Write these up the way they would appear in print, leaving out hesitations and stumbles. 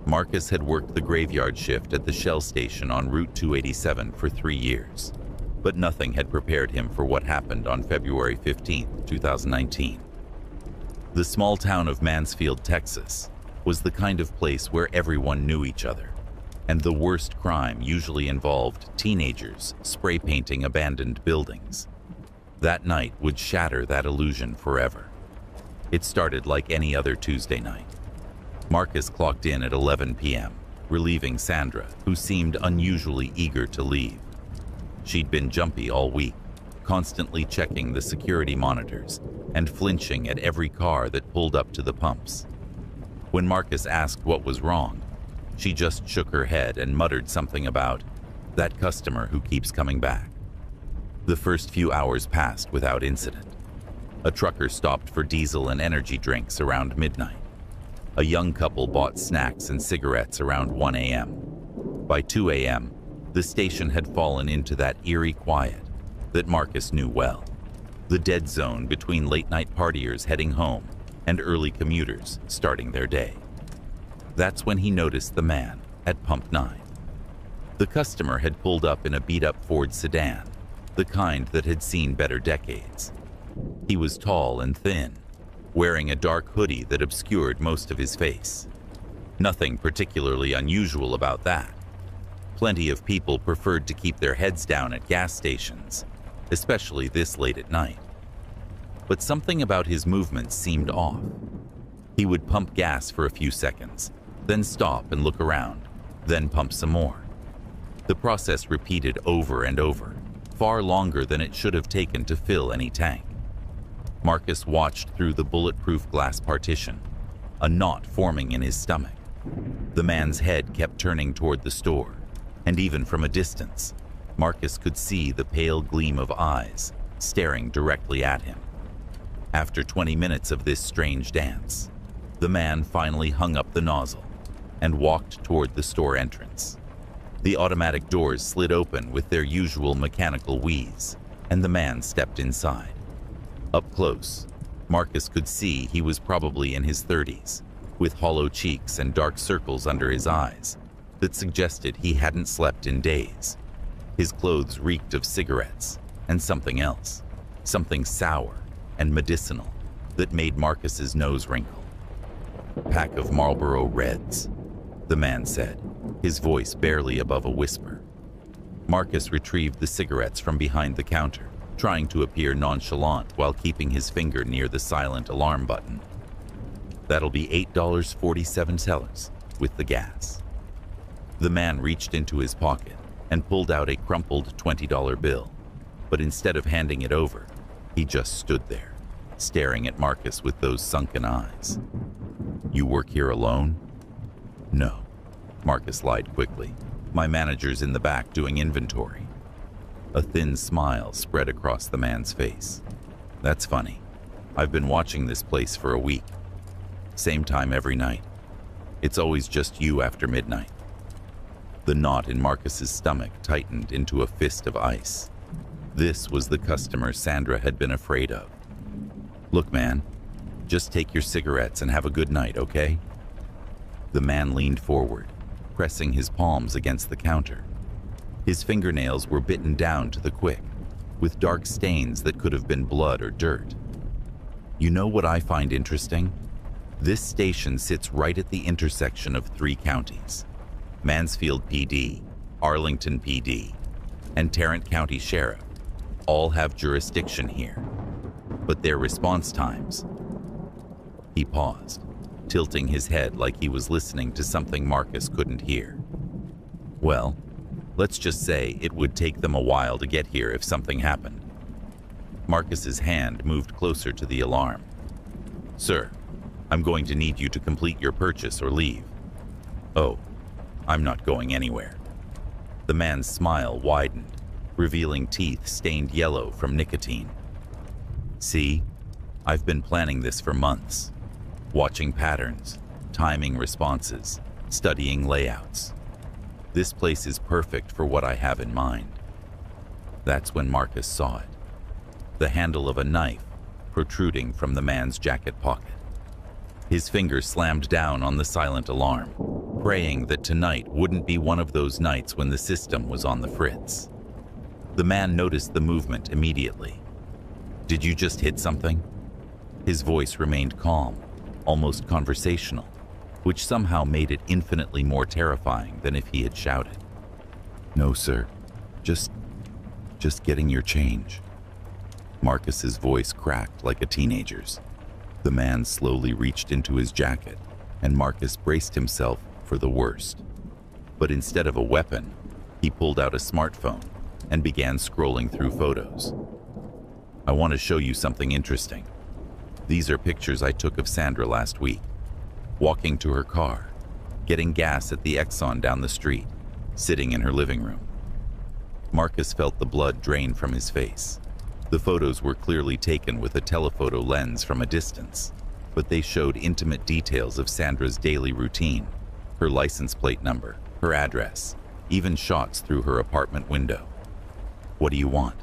Marcus had worked the graveyard shift at the Shell station on Route 287 for 3 years, but nothing had prepared him for what happened on February 15, 2019. The small town of Mansfield, Texas, was the kind of place where everyone knew each other, and the worst crime usually involved teenagers spray painting abandoned buildings. That night would shatter that illusion forever. It started like any other Tuesday night. Marcus clocked in at 11 p.m., relieving Sandra, who seemed unusually eager to leave. She'd been jumpy all week, constantly checking the security monitors and flinching at every car that pulled up to the pumps. When Marcus asked what was wrong, she just shook her head and muttered something about that customer who keeps coming back. The first few hours passed without incident. A trucker stopped for diesel and energy drinks around midnight. A young couple bought snacks and cigarettes around 1 a.m. By 2 a.m., the station had fallen into that eerie quiet that Marcus knew well, the dead zone between late-night partiers heading home and early commuters starting their day. That's when he noticed the man at Pump 9. The customer had pulled up in a beat-up Ford sedan, the kind that had seen better decades. He was tall and thin, wearing a dark hoodie that obscured most of his face. Nothing particularly unusual about that. Plenty of people preferred to keep their heads down at gas stations, especially this late at night. But something about his movements seemed off. He would pump gas for a few seconds, then stop and look around, then pump some more. The process repeated over and over, far longer than it should have taken to fill any tank. Marcus watched through the bulletproof glass partition, a knot forming in his stomach. The man's head kept turning toward the store, and even from a distance, Marcus could see the pale gleam of eyes staring directly at him. After 20 minutes of this strange dance, the man finally hung up the nozzle and walked toward the store entrance. The automatic doors slid open with their usual mechanical wheeze, and the man stepped inside. Up close, Marcus could see he was probably in his 30s, with hollow cheeks and dark circles under his eyes that suggested he hadn't slept in days. His clothes reeked of cigarettes and something else, something sour and medicinal that made Marcus's nose wrinkle. "Pack of Marlboro Reds," the man said, his voice barely above a whisper. Marcus retrieved the cigarettes from behind the counter, trying to appear nonchalant while keeping his finger near the silent alarm button. "That'll be $8.47 with the gas." The man reached into his pocket and pulled out a crumpled $20 bill, but instead of handing it over, he just stood there, staring at Marcus with those sunken eyes. "You work here alone?" "No," Marcus lied quickly. "My manager's in the back doing inventory." A thin smile spread across the man's face. "That's funny. I've been watching this place for a week. Same time every night. It's always just you after midnight." The knot in Marcus's stomach tightened into a fist of ice. This was the customer Sandra had been afraid of. "Look, man, just take your cigarettes and have a good night, okay?" The man leaned forward, pressing his palms against the counter. His fingernails were bitten down to the quick, with dark stains that could have been blood or dirt. "You know what I find interesting? This station sits right at the intersection of 3 counties. Mansfield PD, Arlington PD, and Tarrant County Sheriff all have jurisdiction here, but their response times..." He paused, tilting his head like he was listening to something Marcus couldn't hear. "Well, let's just say it would take them a while to get here if something happened." Marcus's hand moved closer to the alarm. "Sir, I'm going to need you to complete your purchase or leave." "Oh, I'm not going anywhere." The man's smile widened, revealing teeth stained yellow from nicotine. "See, I've been planning this for months, watching patterns, timing responses, studying layouts. This place is perfect for what I have in mind." That's when Marcus saw it. The handle of a knife protruding from the man's jacket pocket. His finger slammed down on the silent alarm, praying that tonight wouldn't be one of those nights when the system was on the fritz. The man noticed the movement immediately. "Did you just hit something?" His voice remained calm, almost conversational, which somehow made it infinitely more terrifying than if he had shouted. "No, sir. Just getting your change." Marcus's voice cracked like a teenager's. The man slowly reached into his jacket, and Marcus braced himself for the worst. But instead of a weapon, he pulled out a smartphone and began scrolling through photos. "I want to show you something interesting. These are pictures I took of Sandra last week, walking to her car, getting gas at the Exxon down the street, sitting in her living room." Marcus felt the blood drain from his face. The photos were clearly taken with a telephoto lens from a distance, but they showed intimate details of Sandra's daily routine, her license plate number, her address, even shots through her apartment window. "What do you want?"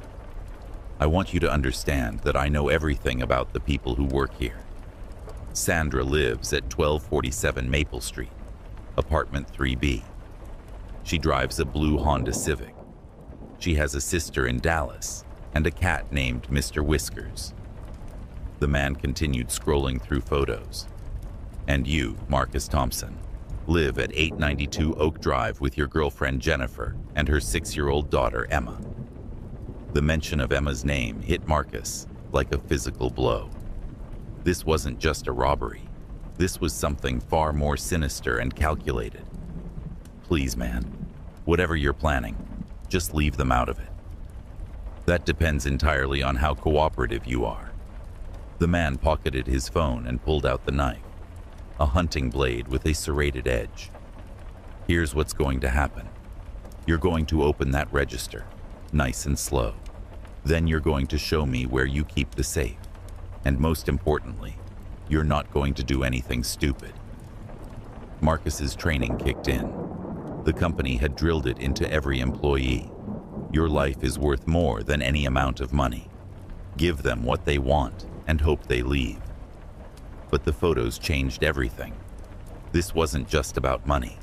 "I want you to understand that I know everything about the people who work here. Sandra lives at 1247 Maple Street, apartment 3B. She drives a blue Honda Civic. She has a sister in Dallas and a cat named Mr. Whiskers." The man continued scrolling through photos. "And you, Marcus Thompson, live at 892 Oak Drive with your girlfriend Jennifer and her 6-year-old daughter Emma." The mention of Emma's name hit Marcus like a physical blow. This wasn't just a robbery. This was something far more sinister and calculated. "Please, man, whatever you're planning, just leave them out of it. That depends entirely on how cooperative you are." The man pocketed his phone and pulled out the knife, a hunting blade with a serrated edge. "Here's what's going to happen. You're going to open that register, nice and slow. Then you're going to show me where you keep the safe. And most importantly, you're not going to do anything stupid." Marcus's training kicked in. The company had drilled it into every employee. Your life is worth more than any amount of money. Give them what they want and hope they leave. But the photos changed everything. This wasn't just about money.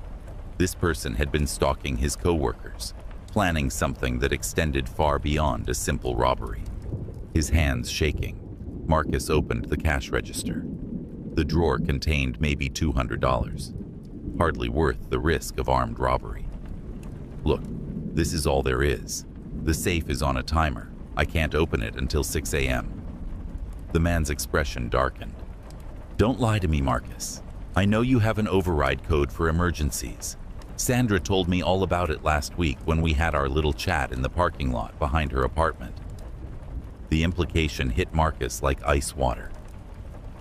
This person had been stalking his coworkers, planning something that extended far beyond a simple robbery. His hands shaking, Marcus opened the cash register. The drawer contained maybe $200, hardly worth the risk of armed robbery. "Look, this is all there is. The safe is on a timer. I can't open it until 6 a.m. The man's expression darkened. "Don't lie to me, Marcus. I know you have an override code for emergencies. Sandra told me all about it last week when we had our little chat in the parking lot behind her apartment." The implication hit Marcus like ice water.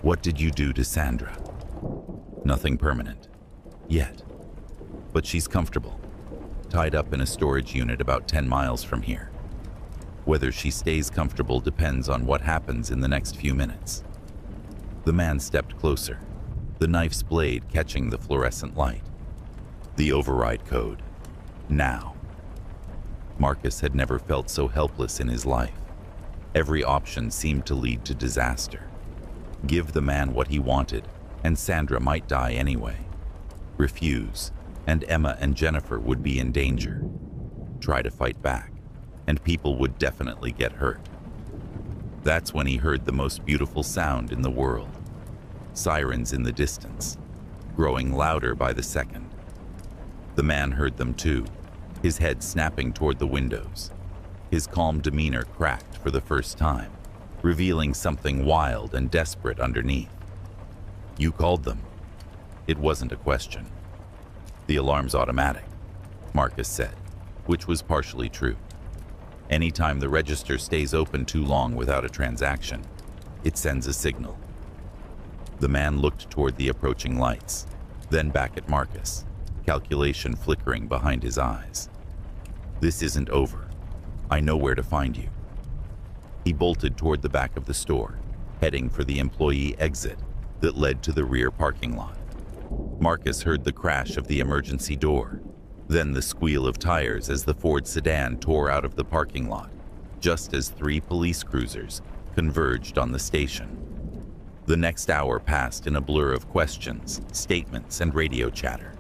"What did you do to Sandra?" "Nothing permanent. Yet. But she's comfortable, tied up in a storage unit about 10 miles from here. Whether she stays comfortable depends on what happens in the next few minutes." The man stepped closer, the knife's blade catching the fluorescent light. The override code. Now. Marcus had never felt so helpless in his life. Every option seemed to lead to disaster. Give the man what he wanted, and Sandra might die anyway. Refuse, and Emma and Jennifer would be in danger. Try to fight back, and people would definitely get hurt. That's when he heard the most beautiful sound in the world. Sirens in the distance, growing louder by the second. The man heard them too, his head snapping toward the windows. His calm demeanor cracked for the first time, revealing something wild and desperate underneath. "You called them." It wasn't a question. "The alarm's automatic," Marcus said, which was partially true. Anytime the register stays open too long without a transaction, it sends a signal. The man looked toward the approaching lights, then back at Marcus, calculation flickering behind his eyes. "This isn't over. I know where to find you." He bolted toward the back of the store, heading for the employee exit that led to the rear parking lot. Marcus heard the crash of the emergency door, then the squeal of tires as the Ford sedan tore out of the parking lot, just as 3 police cruisers converged on the station. The next hour passed in a blur of questions, statements, and radio chatter.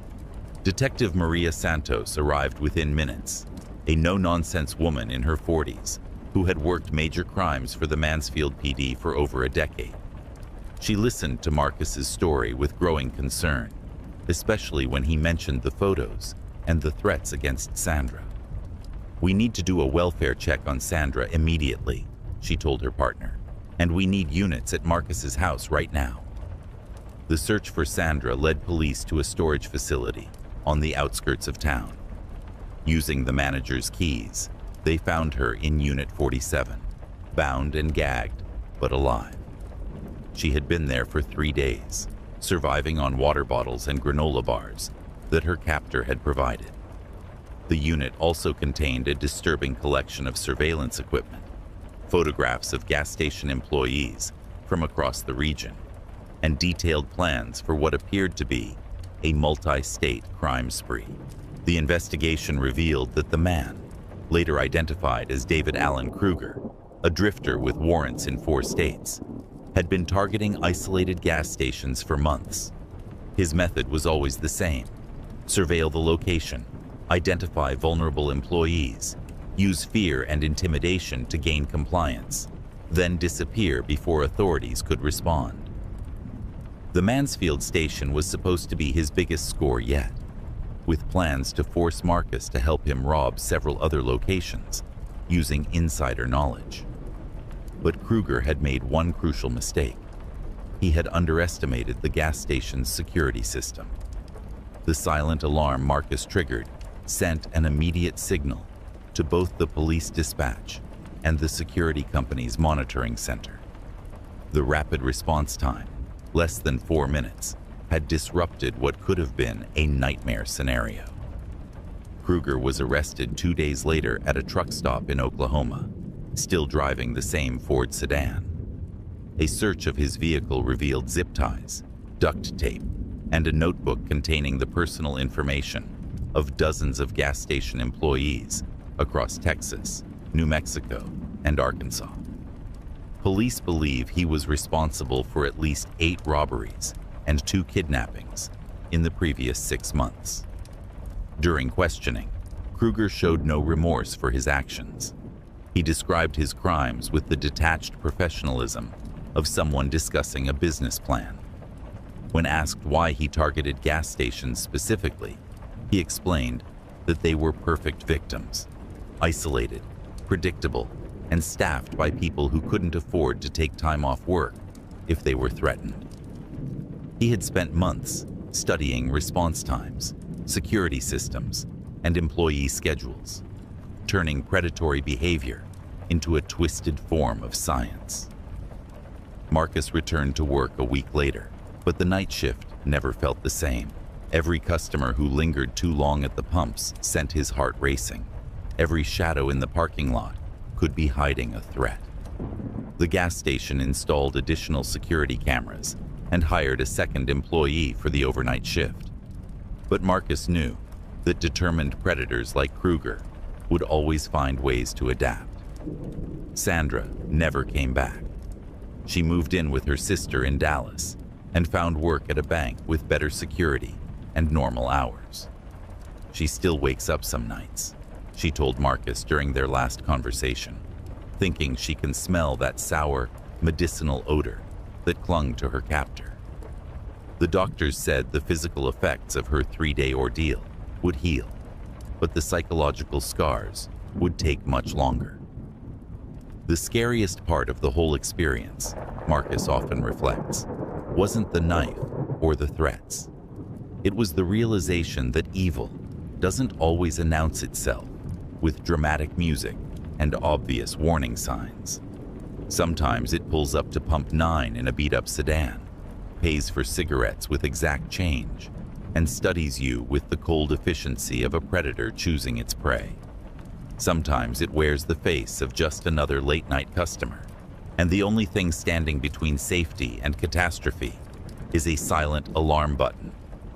Detective Maria Santos arrived within minutes, a no-nonsense woman in her 40s who had worked major crimes for the Mansfield PD for over a decade. She listened to Marcus's story with growing concern, especially when he mentioned the photos and the threats against Sandra. "We need to do a welfare check on Sandra immediately," she told her partner, "and we need units at Marcus's house right now." The search for Sandra led police to a storage facility on the outskirts of town. Using the manager's keys, they found her in Unit 47, bound and gagged, but alive. She had been there for 3 days, surviving on water bottles and granola bars that her captor had provided. The unit also contained a disturbing collection of surveillance equipment, photographs of gas station employees from across the region, and detailed plans for what appeared to be a multi-state crime spree. The investigation revealed that the man, later identified as David Allen Kruger, a drifter with warrants in 4 states, had been targeting isolated gas stations for months. His method was always the same: surveil the location, identify vulnerable employees, use fear and intimidation to gain compliance, then disappear before authorities could respond. The Mansfield station was supposed to be his biggest score yet, with plans to force Marcus to help him rob several other locations using insider knowledge. But Kruger had made one crucial mistake. He had underestimated the gas station's security system. The silent alarm Marcus triggered sent an immediate signal to both the police dispatch and the security company's monitoring center. The rapid response time, less than 4 minutes, had disrupted what could have been a nightmare scenario. Kruger was arrested 2 days later at a truck stop in Oklahoma, still driving the same Ford sedan. A search of his vehicle revealed zip ties, duct tape, and a notebook containing the personal information of dozens of gas station employees across Texas, New Mexico, and Arkansas. Police believe he was responsible for at least 8 robberies and 2 kidnappings in the previous 6 months. During questioning, Kruger showed no remorse for his actions. He described his crimes with the detached professionalism of someone discussing a business plan. When asked why he targeted gas stations specifically, he explained that they were perfect victims, isolated, predictable, and staffed by people who couldn't afford to take time off work if they were threatened. He had spent months studying response times, security systems, and employee schedules, turning predatory behavior into a twisted form of science. Marcus returned to work a week later, but the night shift never felt the same. Every customer who lingered too long at the pumps sent his heart racing. Every shadow in the parking lot could be hiding a threat. The gas station installed additional security cameras and hired a second employee for the overnight shift. But Marcus knew that determined predators like Kruger would always find ways to adapt. Sandra never came back. She moved in with her sister in Dallas and found work at a bank with better security and normal hours. "She still wakes up some nights," she told Marcus during their last conversation, thinking she can smell that sour, medicinal odor that clung to her captor. The doctors said the physical effects of her 3-day ordeal would heal, but the psychological scars would take much longer. The scariest part of the whole experience, Marcus often reflects, wasn't the knife or the threats. It was the realization that evil doesn't always announce itself with dramatic music and obvious warning signs. Sometimes it pulls up to pump 9 in a beat-up sedan, pays for cigarettes with exact change, and studies you with the cold efficiency of a predator choosing its prey. Sometimes it wears the face of just another late-night customer, and the only thing standing between safety and catastrophe is a silent alarm button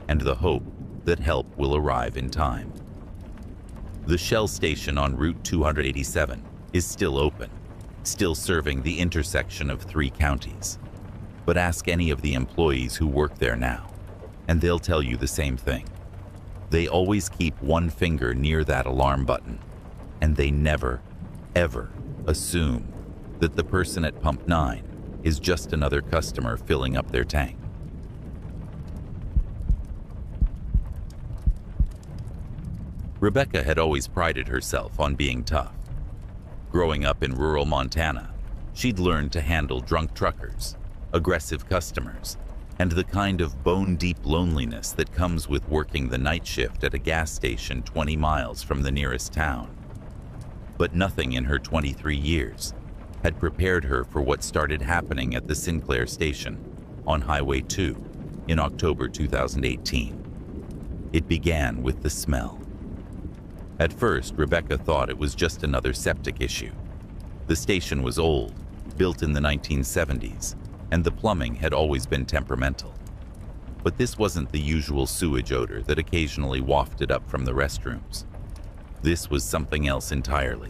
and the hope that help will arrive in time. The Shell station on Route 287 is still open, still serving the intersection of 3 counties. But ask any of the employees who work there now, and they'll tell you the same thing. They always keep one finger near that alarm button, and they never, ever assume that the person at pump 9 is just another customer filling up their tank. Rebecca had always prided herself on being tough. Growing up in rural Montana, she'd learned to handle drunk truckers, aggressive customers, and the kind of bone-deep loneliness that comes with working the night shift at a gas station 20 miles from the nearest town. But nothing in her 23 years had prepared her for what started happening at the Sinclair station on Highway 2 in October 2018. It began with the smell. At first, Rebecca thought it was just another septic issue. The station was old, built in the 1970s, and the plumbing had always been temperamental. But this wasn't the usual sewage odor that occasionally wafted up from the restrooms. This was something else entirely.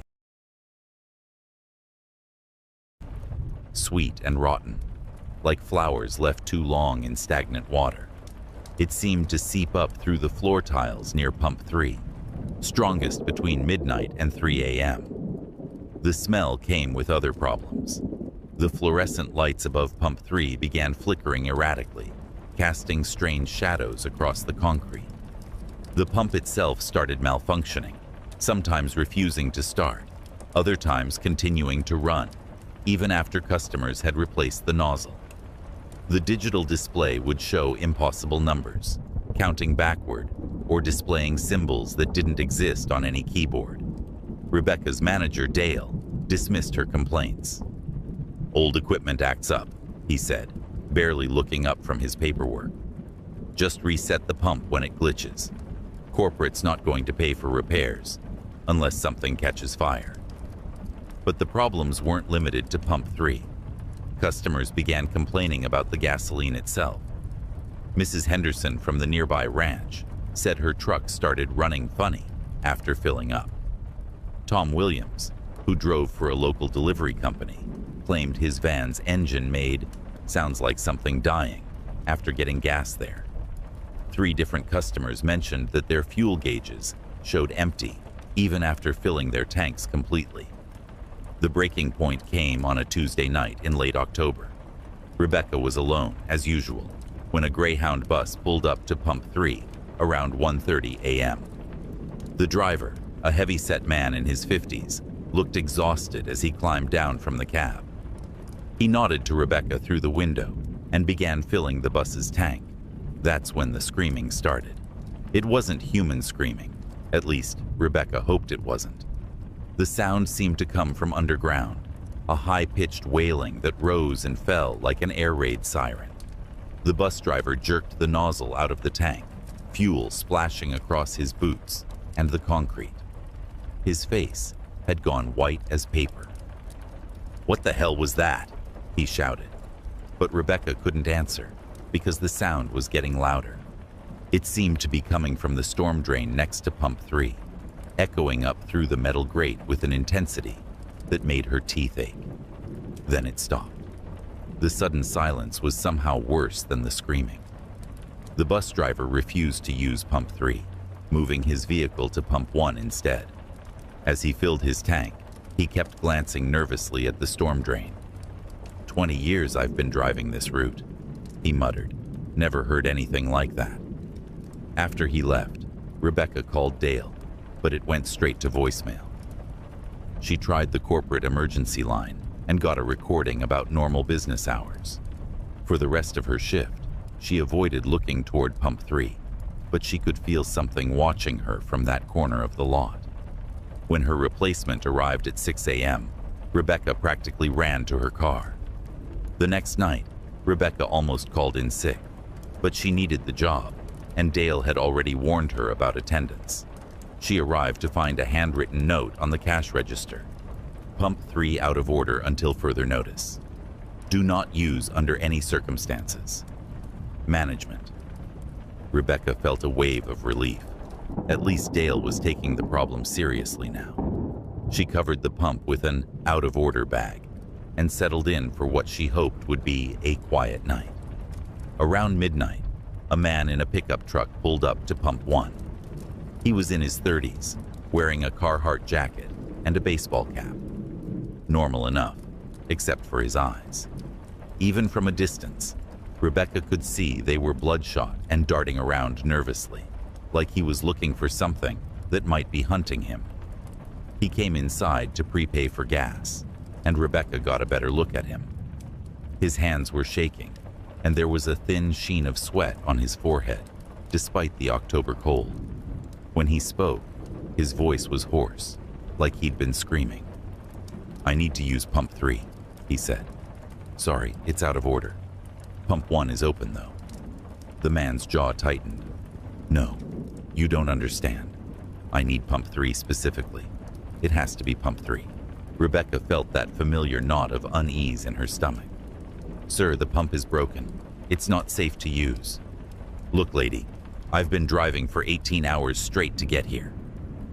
Sweet and rotten, like flowers left too long in stagnant water. It seemed to seep up through the floor tiles near pump 3, strongest between midnight and 3 a.m. The smell came with other problems. The fluorescent lights above pump 3 began flickering erratically, casting strange shadows across the concrete. The pump itself started malfunctioning, sometimes refusing to start, other times continuing to run, even after customers had replaced the nozzle. The digital display would show impossible numbers, counting backward, or displaying symbols that didn't exist on any keyboard. Rebecca's manager, Dale, dismissed her complaints. "Old equipment acts up," he said, barely looking up from his paperwork. "Just reset the pump when it glitches. Corporate's not going to pay for repairs, unless something catches fire." But the problems weren't limited to pump 3. Customers began complaining about the gasoline itself. Mrs. Henderson from the nearby ranch said her truck started running funny after filling up. Tom Williams, who drove for a local delivery company, claimed his van's engine made "sounds like something dying" after getting gas there. 3 different customers mentioned that their fuel gauges showed empty even after filling their tanks completely. The breaking point came on a Tuesday night in late October. Rebecca was alone, as usual, when a Greyhound bus pulled up to pump 3 around 1:30 a.m. The driver, a heavy-set man in his 50s, looked exhausted as he climbed down from the cab. He nodded to Rebecca through the window and began filling the bus's tank. That's when the screaming started. It wasn't human screaming. At least, Rebecca hoped it wasn't. The sound seemed to come from underground, a high-pitched wailing that rose and fell like an air raid siren. The bus driver jerked the nozzle out of the tank, fuel splashing across his boots and the concrete. His face had gone white as paper. "What the hell was that?" he shouted. But Rebecca couldn't answer because the sound was getting louder. It seemed to be coming from the storm drain next to pump 3, echoing up through the metal grate with an intensity that made her teeth ache. Then it stopped. The sudden silence was somehow worse than the screaming. The bus driver refused to use pump 3, moving his vehicle to pump 1 instead. As he filled his tank, he kept glancing nervously at the storm drain. 20 years I've been driving this route," he muttered. "Never heard anything like that." After he left, Rebecca called Dale, but it went straight to voicemail. She tried the corporate emergency line and got a recording about normal business hours. For the rest of her shift, she avoided looking toward pump 3, but she could feel something watching her from that corner of the lot. When her replacement arrived at 6 a.m., Rebecca practically ran to her car. The next night, Rebecca almost called in sick, but she needed the job, and Dale had already warned her about attendance. She arrived to find a handwritten note on the cash register. "Pump 3 out of order until further notice. Do not use under any circumstances. Management." Rebecca felt a wave of relief. At least Dale was taking the problem seriously now. She covered the pump with an out-of-order bag and settled in for what she hoped would be a quiet night. Around midnight, a man in a pickup truck pulled up to pump 1. He was in his 30s, wearing a Carhartt jacket and a baseball cap. Normal enough, except for his eyes. Even from a distance, Rebecca could see they were bloodshot and darting around nervously, like he was looking for something that might be hunting him. He came inside to prepay for gas, and Rebecca got a better look at him. His hands were shaking, and there was a thin sheen of sweat on his forehead, despite the October cold. When he spoke, his voice was hoarse, like he'd been screaming. "I need to use pump 3, he said. "Sorry, it's out of order. Pump 1 is open, though." The man's jaw tightened. "No, you don't understand. I need pump 3 specifically. It has to be pump 3. Rebecca felt that familiar knot of unease in her stomach. "Sir, the pump is broken. It's not safe to use." "Look, lady, I've been driving for 18 hours straight to get here.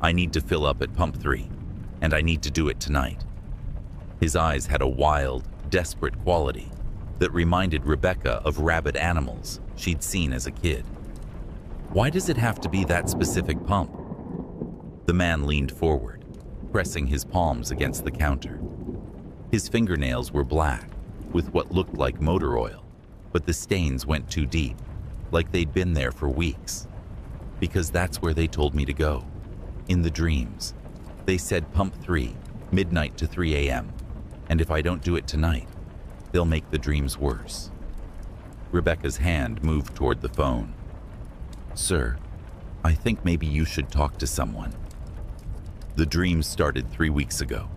I need to fill up at pump 3, and I need to do it tonight." His eyes had a wild, desperate quality that reminded Rebecca of rabid animals she'd seen as a kid. "Why does it have to be that specific pump?" The man leaned forward, pressing his palms against the counter. His fingernails were black, with what looked like motor oil, but the stains went too deep, like they'd been there for weeks. "Because that's where they told me to go. In the dreams. They said pump 3, midnight to 3 a.m., and if I don't do it tonight, they'll make the dreams worse." Rebecca's hand moved toward the phone. "Sir, I think maybe you should talk to someone." "The dreams started 3 weeks ago,"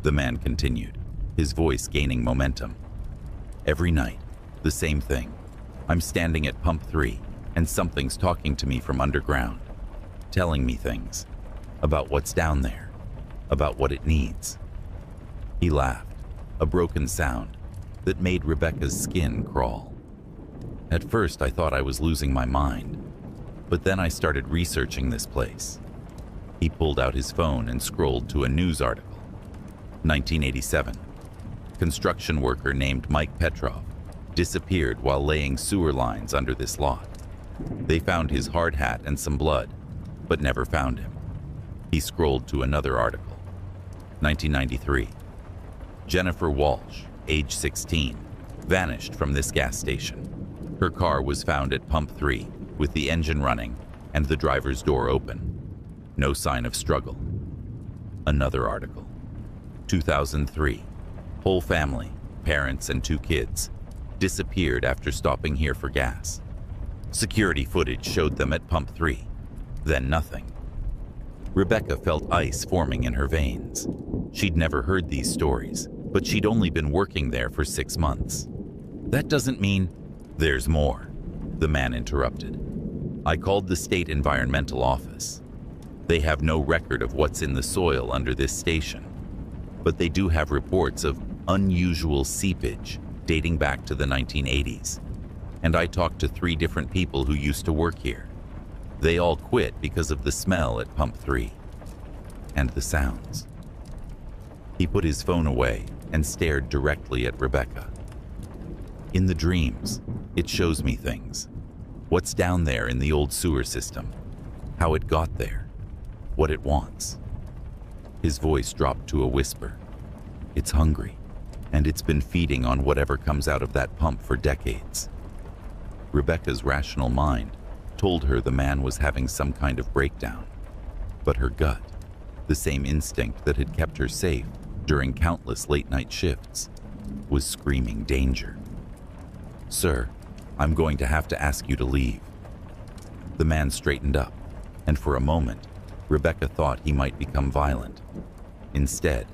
the man continued, his voice gaining momentum. "Every night, the same thing. I'm standing at pump 3, and something's talking to me from underground, telling me things about what's down there, about what it needs." He laughed, a broken sound that made Rebecca's skin crawl. "At first, I thought I was losing my mind, but then I started researching this place." He pulled out his phone and scrolled to a news article. 1987. Construction worker named Mike Petrov disappeared while laying sewer lines under this lot. They found his hard hat and some blood, but never found him. He scrolled to another article. 1993. Jennifer Walsh, age 16, vanished from this gas station. Her car was found at pump 3 with the engine running and the driver's door open. No sign of struggle. Another article. 2003. Whole family, parents and 2 kids, disappeared after stopping here for gas. Security footage showed them at pump 3, then nothing. Rebecca felt ice forming in her veins. She'd never heard these stories, but she'd only been working there for 6 months. "That doesn't mean—" "There's more," the man interrupted. "I called the state environmental office. They have no record of what's in the soil under this station, but they do have reports of unusual seepage dating back to the 1980s. And I talked to 3 different people who used to work here. They all quit because of the smell at pump 3 and the sounds." He put his phone away and stared directly at Rebecca. "In the dreams, it shows me things. What's down there in the old sewer system, how it got there, what it wants." His voice dropped to a whisper. "It's hungry, and it's been feeding on whatever comes out of that pump for decades." Rebecca's rational mind told her the man was having some kind of breakdown, but her gut, the same instinct that had kept her safe during countless late-night shifts, was screaming danger. "Sir, I'm going to have to ask you to leave." The man straightened up, and for a moment, Rebecca thought he might become violent. Instead,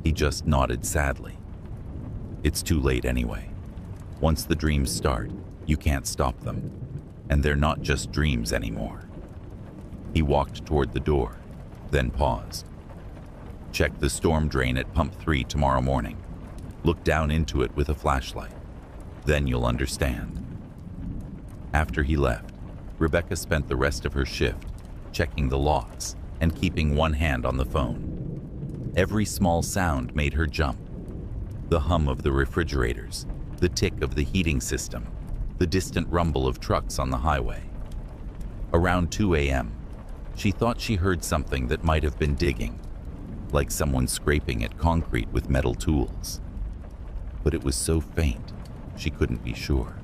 he just nodded sadly. "It's too late anyway. Once the dreams start, you can't stop them, and they're not just dreams anymore." He walked toward the door, then paused. "Check the storm drain at pump 3 tomorrow morning. Look down into it with a flashlight. Then you'll understand." After he left, Rebecca spent the rest of her shift checking the locks and keeping one hand on the phone. Every small sound made her jump. The hum of the refrigerators, the tick of the heating system, the distant rumble of trucks on the highway. Around 2 a.m., She thought she heard something that might have been digging, like someone scraping at concrete with metal tools. But it was so faint, she couldn't be sure.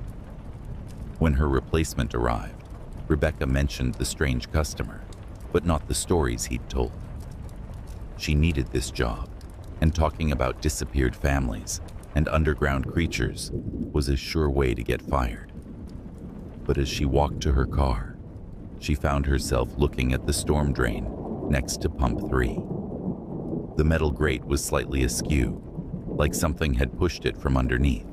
When her replacement arrived, Rebecca mentioned the strange customer, but not the stories he'd told. She needed this job, and talking about disappeared families and underground creatures was a sure way to get fired. But as she walked to her car, she found herself looking at the storm drain next to pump 3. The metal grate was slightly askew, like something had pushed it from underneath.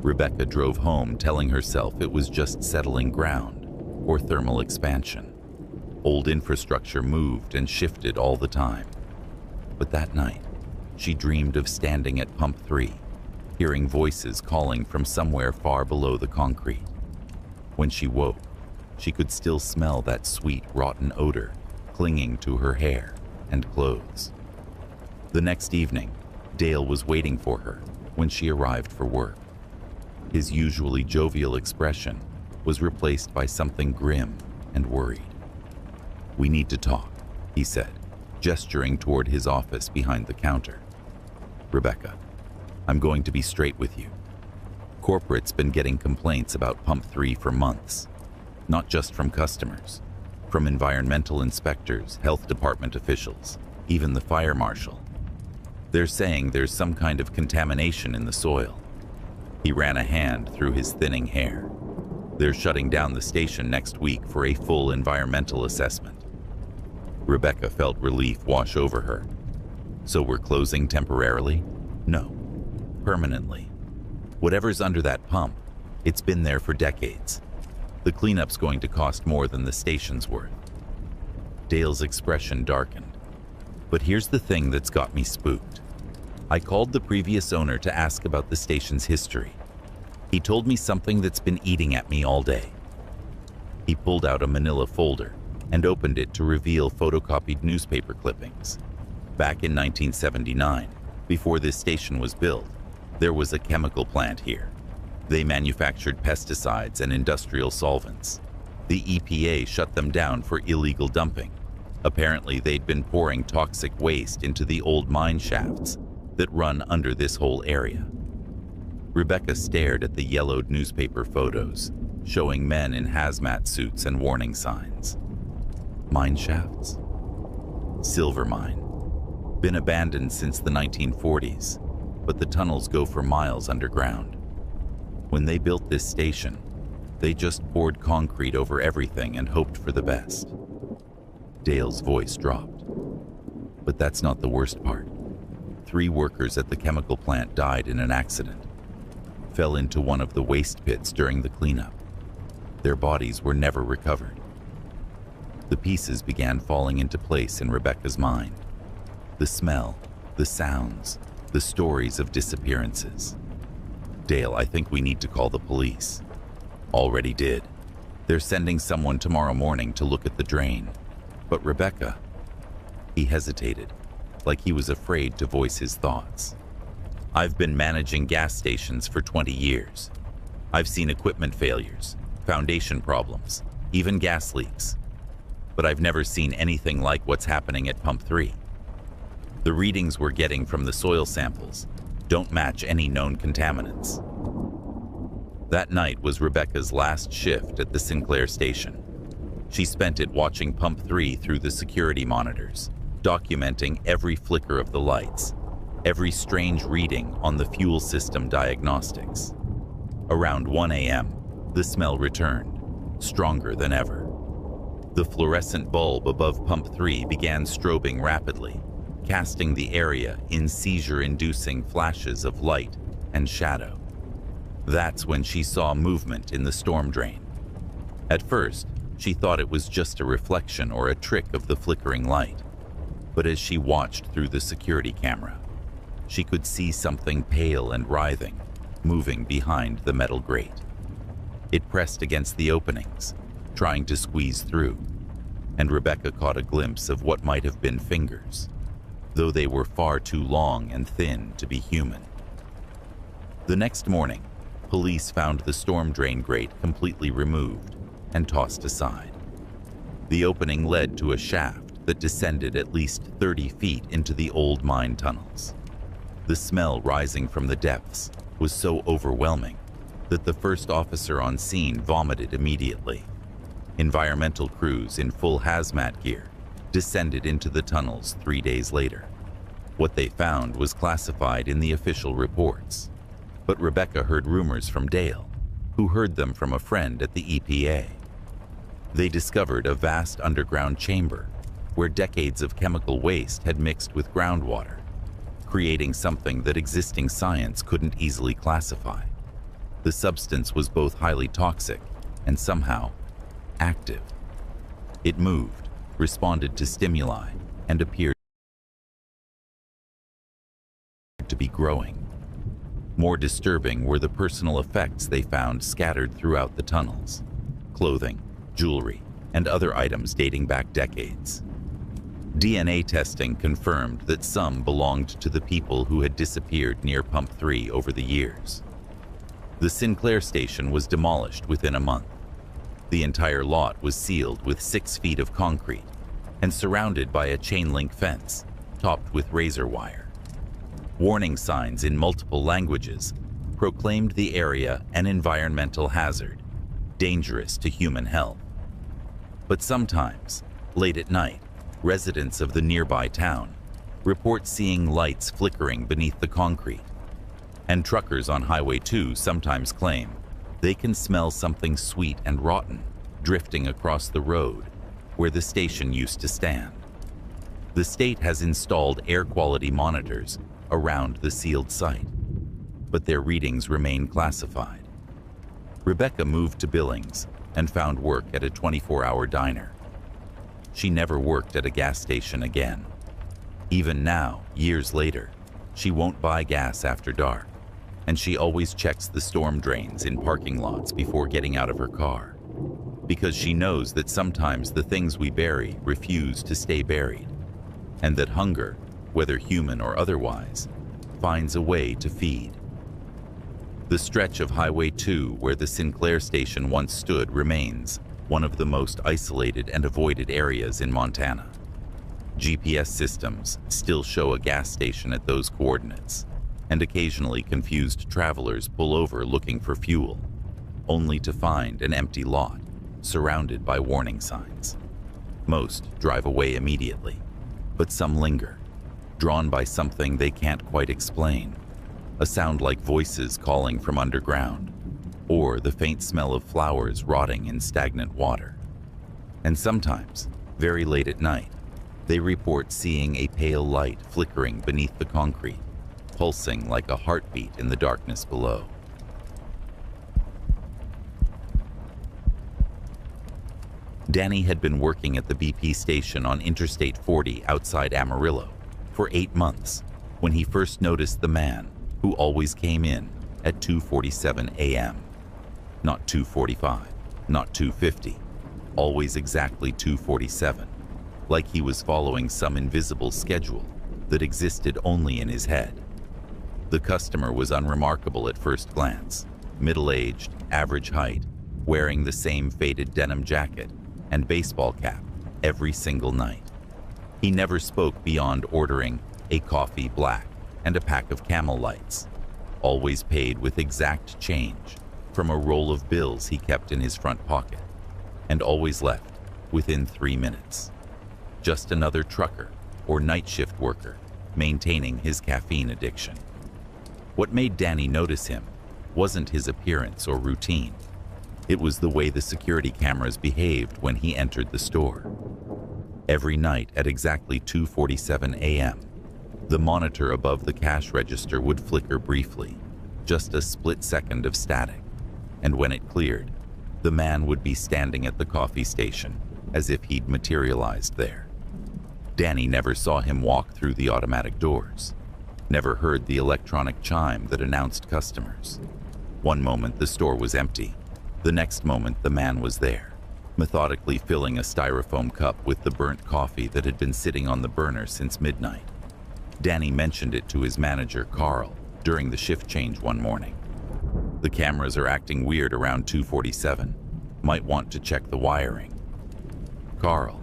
Rebecca drove home telling herself it was just settling ground or thermal expansion. Old infrastructure moved and shifted all the time. But that night, she dreamed of standing at pump 3, hearing voices calling from somewhere far below the concrete. When she woke, she could still smell that sweet, rotten odor clinging to her hair and clothes. The next evening, Dale was waiting for her when she arrived for work. His usually jovial expression was replaced by something grim and worried. "We need to talk," he said, gesturing toward his office behind the counter. "Rebecca, I'm going to be straight with you. Corporate's been getting complaints about Pump 3 for months, not just from customers, from environmental inspectors, health department officials, even the fire marshal. They're saying there's some kind of contamination in the soil." He ran a hand through his thinning hair. "They're shutting down the station next week for a full environmental assessment." Rebecca felt relief wash over her. "So we're closing temporarily?" "No, permanently. Whatever's under that pump, it's been there for decades. The cleanup's going to cost more than the station's worth." Dale's expression darkened. "But here's the thing that's got me spooked. I called the previous owner to ask about the station's history. He told me something that's been eating at me all day." He pulled out a manila folder and opened it to reveal photocopied newspaper clippings. Back in 1979, before this station was built, there was a chemical plant here. They manufactured pesticides and industrial solvents. The EPA shut them down for illegal dumping. Apparently, they'd been pouring toxic waste into the old mine shafts that run under this whole area. Rebecca stared at the yellowed newspaper photos, showing men in hazmat suits and warning signs. Mine shafts? Silver mine. Been abandoned since the 1940s, but the tunnels go for miles underground. When they built this station, they just poured concrete over everything and hoped for the best. Dale's voice dropped. But that's not the worst part. 3 workers at the chemical plant died in an accident, fell into one of the waste pits during the cleanup. Their bodies were never recovered. The pieces began falling into place in Rebecca's mind. The smell, the sounds, the stories of disappearances. "Dale, I think we need to call the police." "Already did. They're sending someone tomorrow morning to look at the drain." "But Rebecca..." He hesitated, like he was afraid to voice his thoughts. "I've been managing gas stations for 20 years. I've seen equipment failures, foundation problems, even gas leaks. But I've never seen anything like what's happening at Pump 3. The readings we're getting from the soil samples don't match any known contaminants." That night was Rebecca's last shift at the Sinclair station. She spent it watching Pump 3 through the security monitors, documenting every flicker of the lights, every strange reading on the fuel system diagnostics. Around 1 a.m., the smell returned, stronger than ever. The fluorescent bulb above Pump 3 began strobing rapidly, casting the area in seizure-inducing flashes of light and shadow. That's when she saw movement in the storm drain. At first, she thought it was just a reflection or a trick of the flickering light. But as she watched through the security camera, she could see something pale and writhing, moving behind the metal grate. It pressed against the openings, trying to squeeze through, and Rebecca caught a glimpse of what might have been fingers, though they were far too long and thin to be human. The next morning, police found the storm drain grate completely removed and tossed aside. The opening led to a shaft that descended at least 30 feet into the old mine tunnels. The smell rising from the depths was so overwhelming that the first officer on scene vomited immediately. Environmental crews in full hazmat gear descended into the tunnels 3 days later. What they found was classified in the official reports, but Rebecca heard rumors from Dale, who heard them from a friend at the EPA. They discovered a vast underground chamber where decades of chemical waste had mixed with groundwater, creating something that existing science couldn't easily classify. The substance was both highly toxic and somehow active. It moved, responded to stimuli, and appeared to be growing. More disturbing were the personal effects they found scattered throughout the tunnels: clothing, jewelry, and other items dating back decades. DNA testing confirmed that some belonged to the people who had disappeared near Pump 3 over the years. The Sinclair station was demolished within a month. The entire lot was sealed with 6 feet of concrete and surrounded by a chain-link fence topped with razor wire. Warning signs in multiple languages proclaimed the area an environmental hazard, dangerous to human health. But sometimes, late at night, residents of the nearby town report seeing lights flickering beneath the concrete. And truckers on Highway 2 sometimes claim they can smell something sweet and rotten drifting across the road where the station used to stand. The state has installed air quality monitors around the sealed site, but their readings remain classified. Rebecca moved to Billings and found work at a 24-hour diner. She never worked at a gas station again. Even now, years later, she won't buy gas after dark, and she always checks the storm drains in parking lots before getting out of her car, because she knows that sometimes the things we bury refuse to stay buried, and that hunger, whether human or otherwise, finds a way to feed. The stretch of Highway 2 where the Sinclair station once stood remains one of the most isolated and avoided areas in Montana. GPS systems still show a gas station at those coordinates, and occasionally confused travelers pull over looking for fuel, only to find an empty lot surrounded by warning signs. Most drive away immediately, but some linger, drawn by something they can't quite explain, a sound like voices calling from underground, or the faint smell of flowers rotting in stagnant water. And sometimes, very late at night, they report seeing a pale light flickering beneath the concrete, pulsing like a heartbeat in the darkness below. Danny had been working at the BP station on Interstate 40 outside Amarillo for 8 months when he first noticed the man who always came in at 2:47 a.m. Not 2:45, not 2:50, always exactly 2:47, like he was following some invisible schedule that existed only in his head. The customer was unremarkable at first glance, middle-aged, average height, wearing the same faded denim jacket and baseball cap every single night. He never spoke beyond ordering a coffee black and a pack of Camel Lights, always paid with exact change from a roll of bills he kept in his front pocket, and always left within 3 minutes. Just another trucker or night shift worker maintaining his caffeine addiction. What made Danny notice him wasn't his appearance or routine. It was the way the security cameras behaved when he entered the store. Every night at exactly 2:47 a.m., the monitor above the cash register would flicker briefly, just a split second of static, and when it cleared, the man would be standing at the coffee station as if he'd materialized there. Danny never saw him walk through the automatic doors, never heard the electronic chime that announced customers. One moment the store was empty, the next moment the man was there, methodically filling a styrofoam cup with the burnt coffee that had been sitting on the burner since midnight. Danny mentioned it to his manager, Carl, during the shift change one morning. The cameras are acting weird around 2:47. Might want to check the wiring. Carl,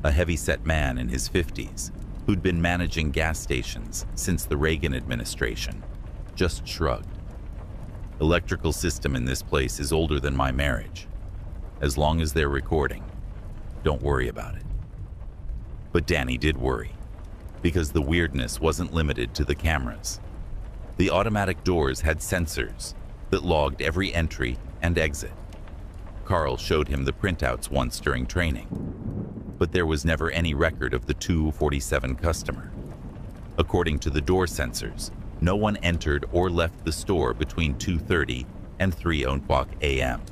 a heavy-set man in his 50s, who'd been managing gas stations since the Reagan administration, just shrugged. Electrical system in this place is older than my marriage. As long as they're recording, don't worry about it. But Danny did worry, because the weirdness wasn't limited to the cameras. The automatic doors had sensors that logged every entry and exit. Carl showed him the printouts once during training, but there was never any record of the 247 customer. According to the door sensors, no one entered or left the store between 2:30 and 3:00 a.m.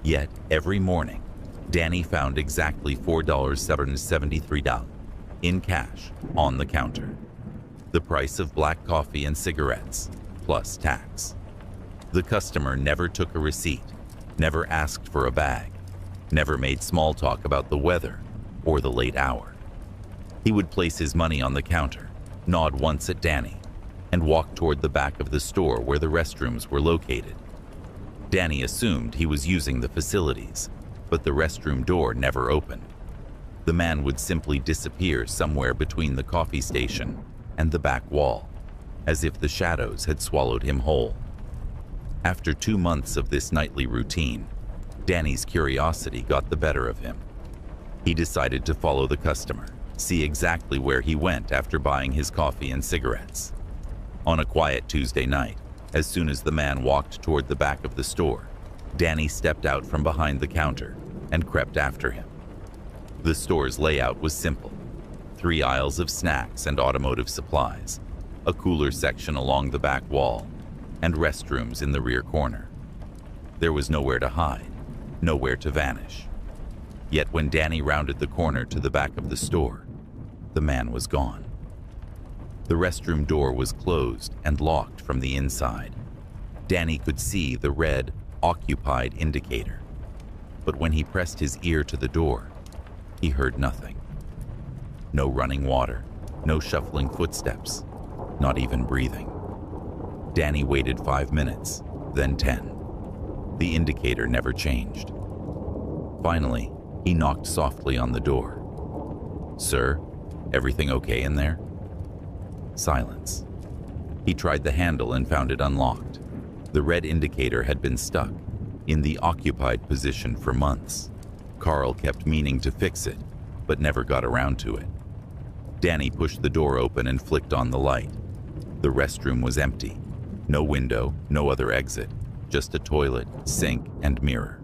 Yet, every morning, Danny found exactly $4.73 in cash on the counter. The price of black coffee and cigarettes, plus tax. The customer never took a receipt, never asked for a bag, never made small talk about the weather or the late hour. He would place his money on the counter, nod once at Danny, and walk toward the back of the store where the restrooms were located. Danny assumed he was using the facilities, but the restroom door never opened. The man would simply disappear somewhere between the coffee station and the back wall, as if the shadows had swallowed him whole. After 2 months of this nightly routine, Danny's curiosity got the better of him. He decided to follow the customer, see exactly where he went after buying his coffee and cigarettes. On a quiet Tuesday night, as soon as the man walked toward the back of the store, Danny stepped out from behind the counter and crept after him. The store's layout was simple: 3 aisles of snacks and automotive supplies, a cooler section along the back wall, and restrooms in the rear corner. There was nowhere to hide, nowhere to vanish. Yet when Danny rounded the corner to the back of the store, the man was gone. The restroom door was closed and locked from the inside. Danny could see the red "occupied" indicator, but when he pressed his ear to the door, he heard nothing. No running water, no shuffling footsteps, not even breathing. Danny waited 5 minutes, then 10. The indicator never changed. Finally, he knocked softly on the door. "Sir, everything okay in there?" Silence. He tried the handle and found it unlocked. The red indicator had been stuck in the occupied position for months. Carl kept meaning to fix it, but never got around to it. Danny pushed the door open and flicked on the light. The restroom was empty. No window, no other exit, just a toilet, sink, and mirror.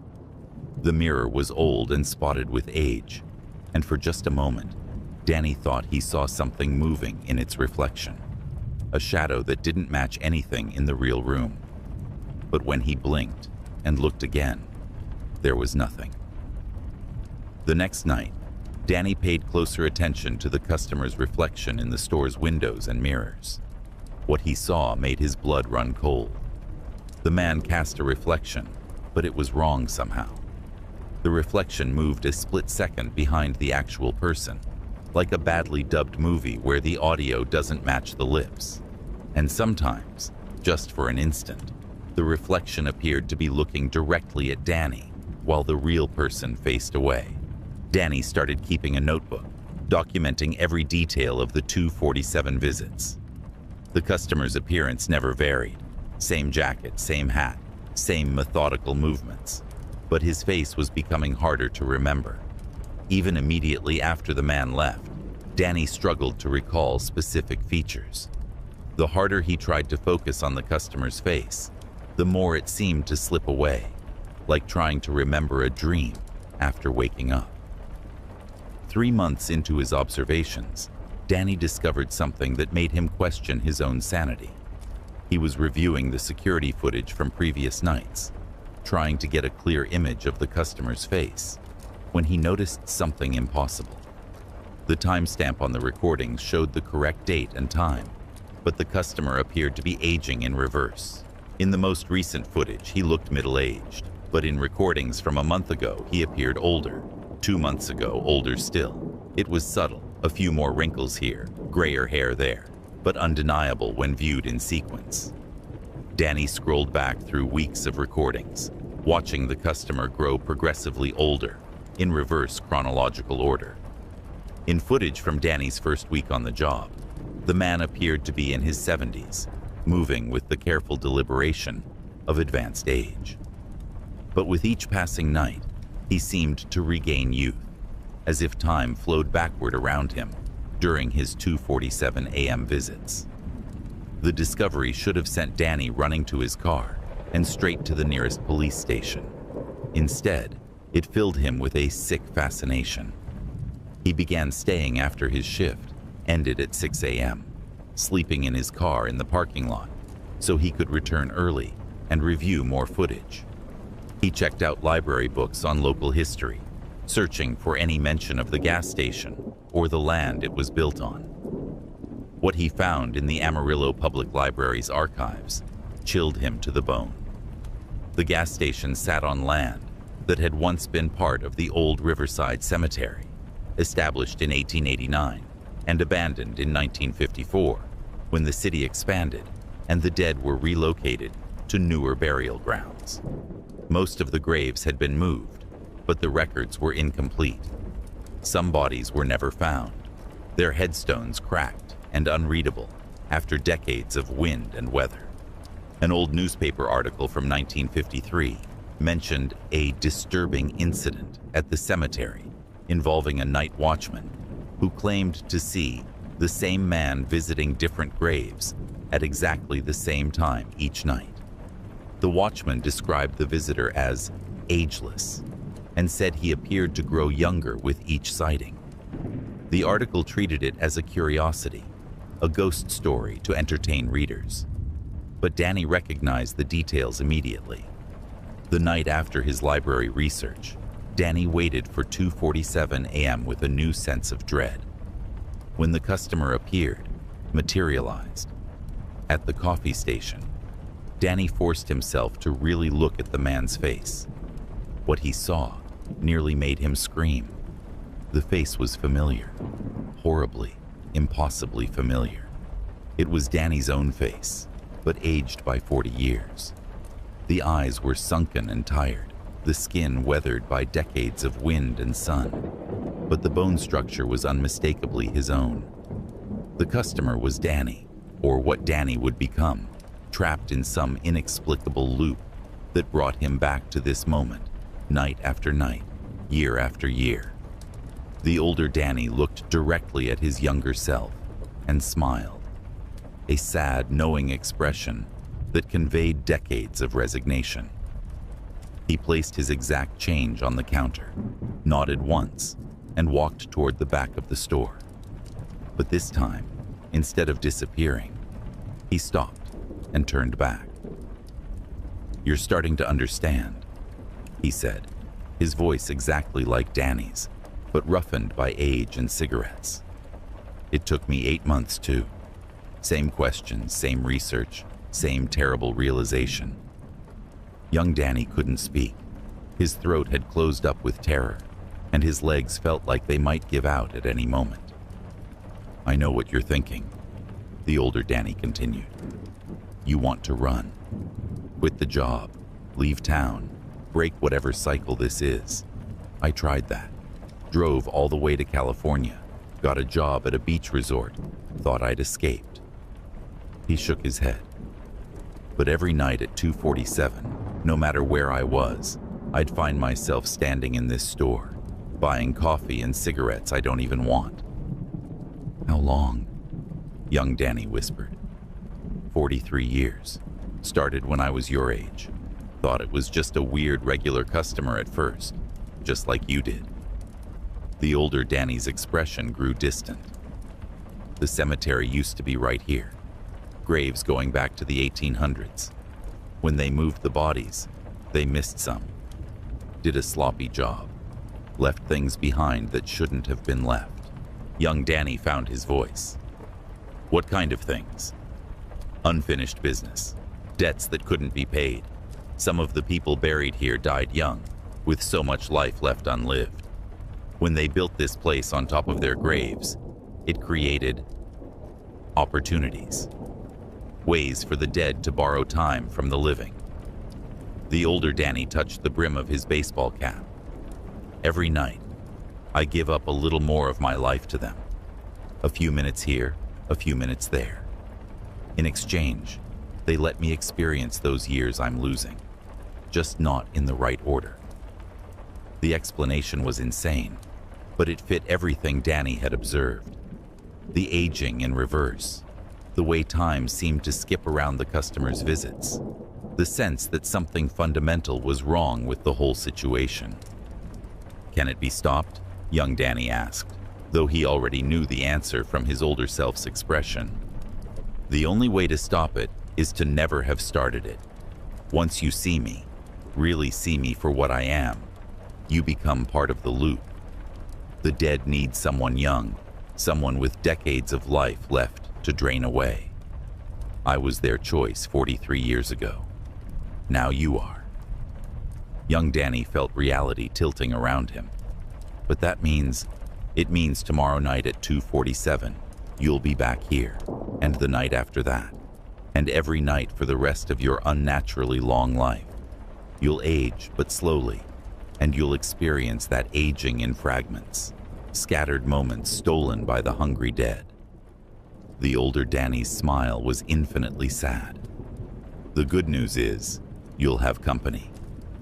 The mirror was old and spotted with age, and for just a moment, Danny thought he saw something moving in its reflection, a shadow that didn't match anything in the real room. But when he blinked and looked again, there was nothing. The next night, Danny paid closer attention to the customer's reflection in the store's windows and mirrors. What he saw made his blood run cold. The man cast a reflection, but it was wrong somehow. The reflection moved a split second behind the actual person, like a badly dubbed movie where the audio doesn't match the lips. And sometimes, just for an instant, the reflection appeared to be looking directly at Danny, while the real person faced away. Danny started keeping a notebook, documenting every detail of the 247 visits. The customer's appearance never varied. Same jacket, same hat, same methodical movements. But his face was becoming harder to remember. Even immediately after the man left, Danny struggled to recall specific features. The harder he tried to focus on the customer's face, the more it seemed to slip away, like trying to remember a dream after waking up. 3 months into his observations, Danny discovered something that made him question his own sanity. He was reviewing the security footage from previous nights, trying to get a clear image of the customer's face, when he noticed something impossible. The timestamp on the recordings showed the correct date and time, but the customer appeared to be aging in reverse. In the most recent footage, he looked middle-aged, but in recordings from a month ago, he appeared older. 2 months ago, older still. It was subtle, a few more wrinkles here, grayer hair there, but undeniable when viewed in sequence. Danny scrolled back through weeks of recordings, watching the customer grow progressively older, in reverse chronological order. In footage from Danny's first week on the job, the man appeared to be in his 70s, moving with the careful deliberation of advanced age. But with each passing night, he seemed to regain youth, as if time flowed backward around him during his 2:47 a.m. visits. The discovery should have sent Danny running to his car and straight to the nearest police station. Instead, it filled him with a sick fascination. He began staying after his shift ended at 6 a.m., sleeping in his car in the parking lot so he could return early and review more footage. He checked out library books on local history, searching for any mention of the gas station or the land it was built on. What he found in the Amarillo Public Library's archives chilled him to the bone. The gas station sat on land that had once been part of the old Riverside Cemetery, established in 1889 and abandoned in 1954 when the city expanded and the dead were relocated to newer burial grounds. Most of the graves had been moved, but the records were incomplete. Some bodies were never found, their headstones cracked and unreadable after decades of wind and weather. An old newspaper article from 1953 mentioned a disturbing incident at the cemetery involving a night watchman who claimed to see the same man visiting different graves at exactly the same time each night. The watchman described the visitor as ageless and said he appeared to grow younger with each sighting. The article treated it as a curiosity, a ghost story to entertain readers. But Danny recognized the details immediately. The night after his library research, Danny waited for 2:47 a.m. with a new sense of dread. When the customer appeared, materialized, at the coffee station, Danny forced himself to really look at the man's face. What he saw nearly made him scream. The face was familiar, horribly, impossibly familiar. It was Danny's own face, but aged by 40 years. The eyes were sunken and tired, the skin weathered by decades of wind and sun, but the bone structure was unmistakably his own. The customer was Danny, or what Danny would become, trapped in some inexplicable loop that brought him back to this moment, night after night, year after year. The older Danny looked directly at his younger self and smiled, a sad, knowing expression that conveyed decades of resignation. He placed his exact change on the counter, nodded once, and walked toward the back of the store. But this time, instead of disappearing, he stopped and turned back. "You're starting to understand," he said, his voice exactly like Danny's, but roughened by age and cigarettes. "It took me 8 months too. Same questions, same research, same terrible realization." Young Danny couldn't speak. His throat had closed up with terror, and his legs felt like they might give out at any moment. "I know what you're thinking," the older Danny continued. "You want to run. Quit the job, leave town, break whatever cycle this is. I tried that. Drove all the way to California, got a job at a beach resort, thought I'd escaped." He shook his head. "But every night at 2:47, no matter where I was, I'd find myself standing in this store, buying coffee and cigarettes I don't even want." "How long?" young Danny whispered. 43 years. Started when I was your age. Thought it was just a weird regular customer at first, just like you did." The older Danny's expression grew distant. "The cemetery used to be right here. Graves going back to the 1800s. When they moved the bodies, they missed some. Did a sloppy job. Left things behind that shouldn't have been left." Young Danny found his voice. "What kind of things?" "Unfinished business. Debts that couldn't be paid. Some of the people buried here died young, with so much life left unlived. When they built this place on top of their graves, it created opportunities. Ways for the dead to borrow time from the living." The older Danny touched the brim of his baseball cap. Every night, I give up a little more of my life to them. A few minutes here, a few minutes there. In exchange, they let me experience those years I'm losing, just not in the right order. The explanation was insane, but it fit everything Danny had observed. The aging in reverse, the way time seemed to skip around the customer's visits, the sense that something fundamental was wrong with the whole situation. "Can it be stopped?" young Danny asked, though he already knew the answer from his older self's expression. "The only way to stop it is to never have started it. Once you see me, really see me for what I am, you become part of the loop. The dead need someone young, someone with decades of life left to drain away. I was their choice 43 years ago. Now you are." Young Danny felt reality tilting around him. "But it means tomorrow night at 2:47, you'll be back here, and the night after that, and every night for the rest of your unnaturally long life. You'll age, but slowly, and you'll experience that aging in fragments, scattered moments stolen by the hungry dead." The older Danny's smile was infinitely sad. "The good news is, you'll have company.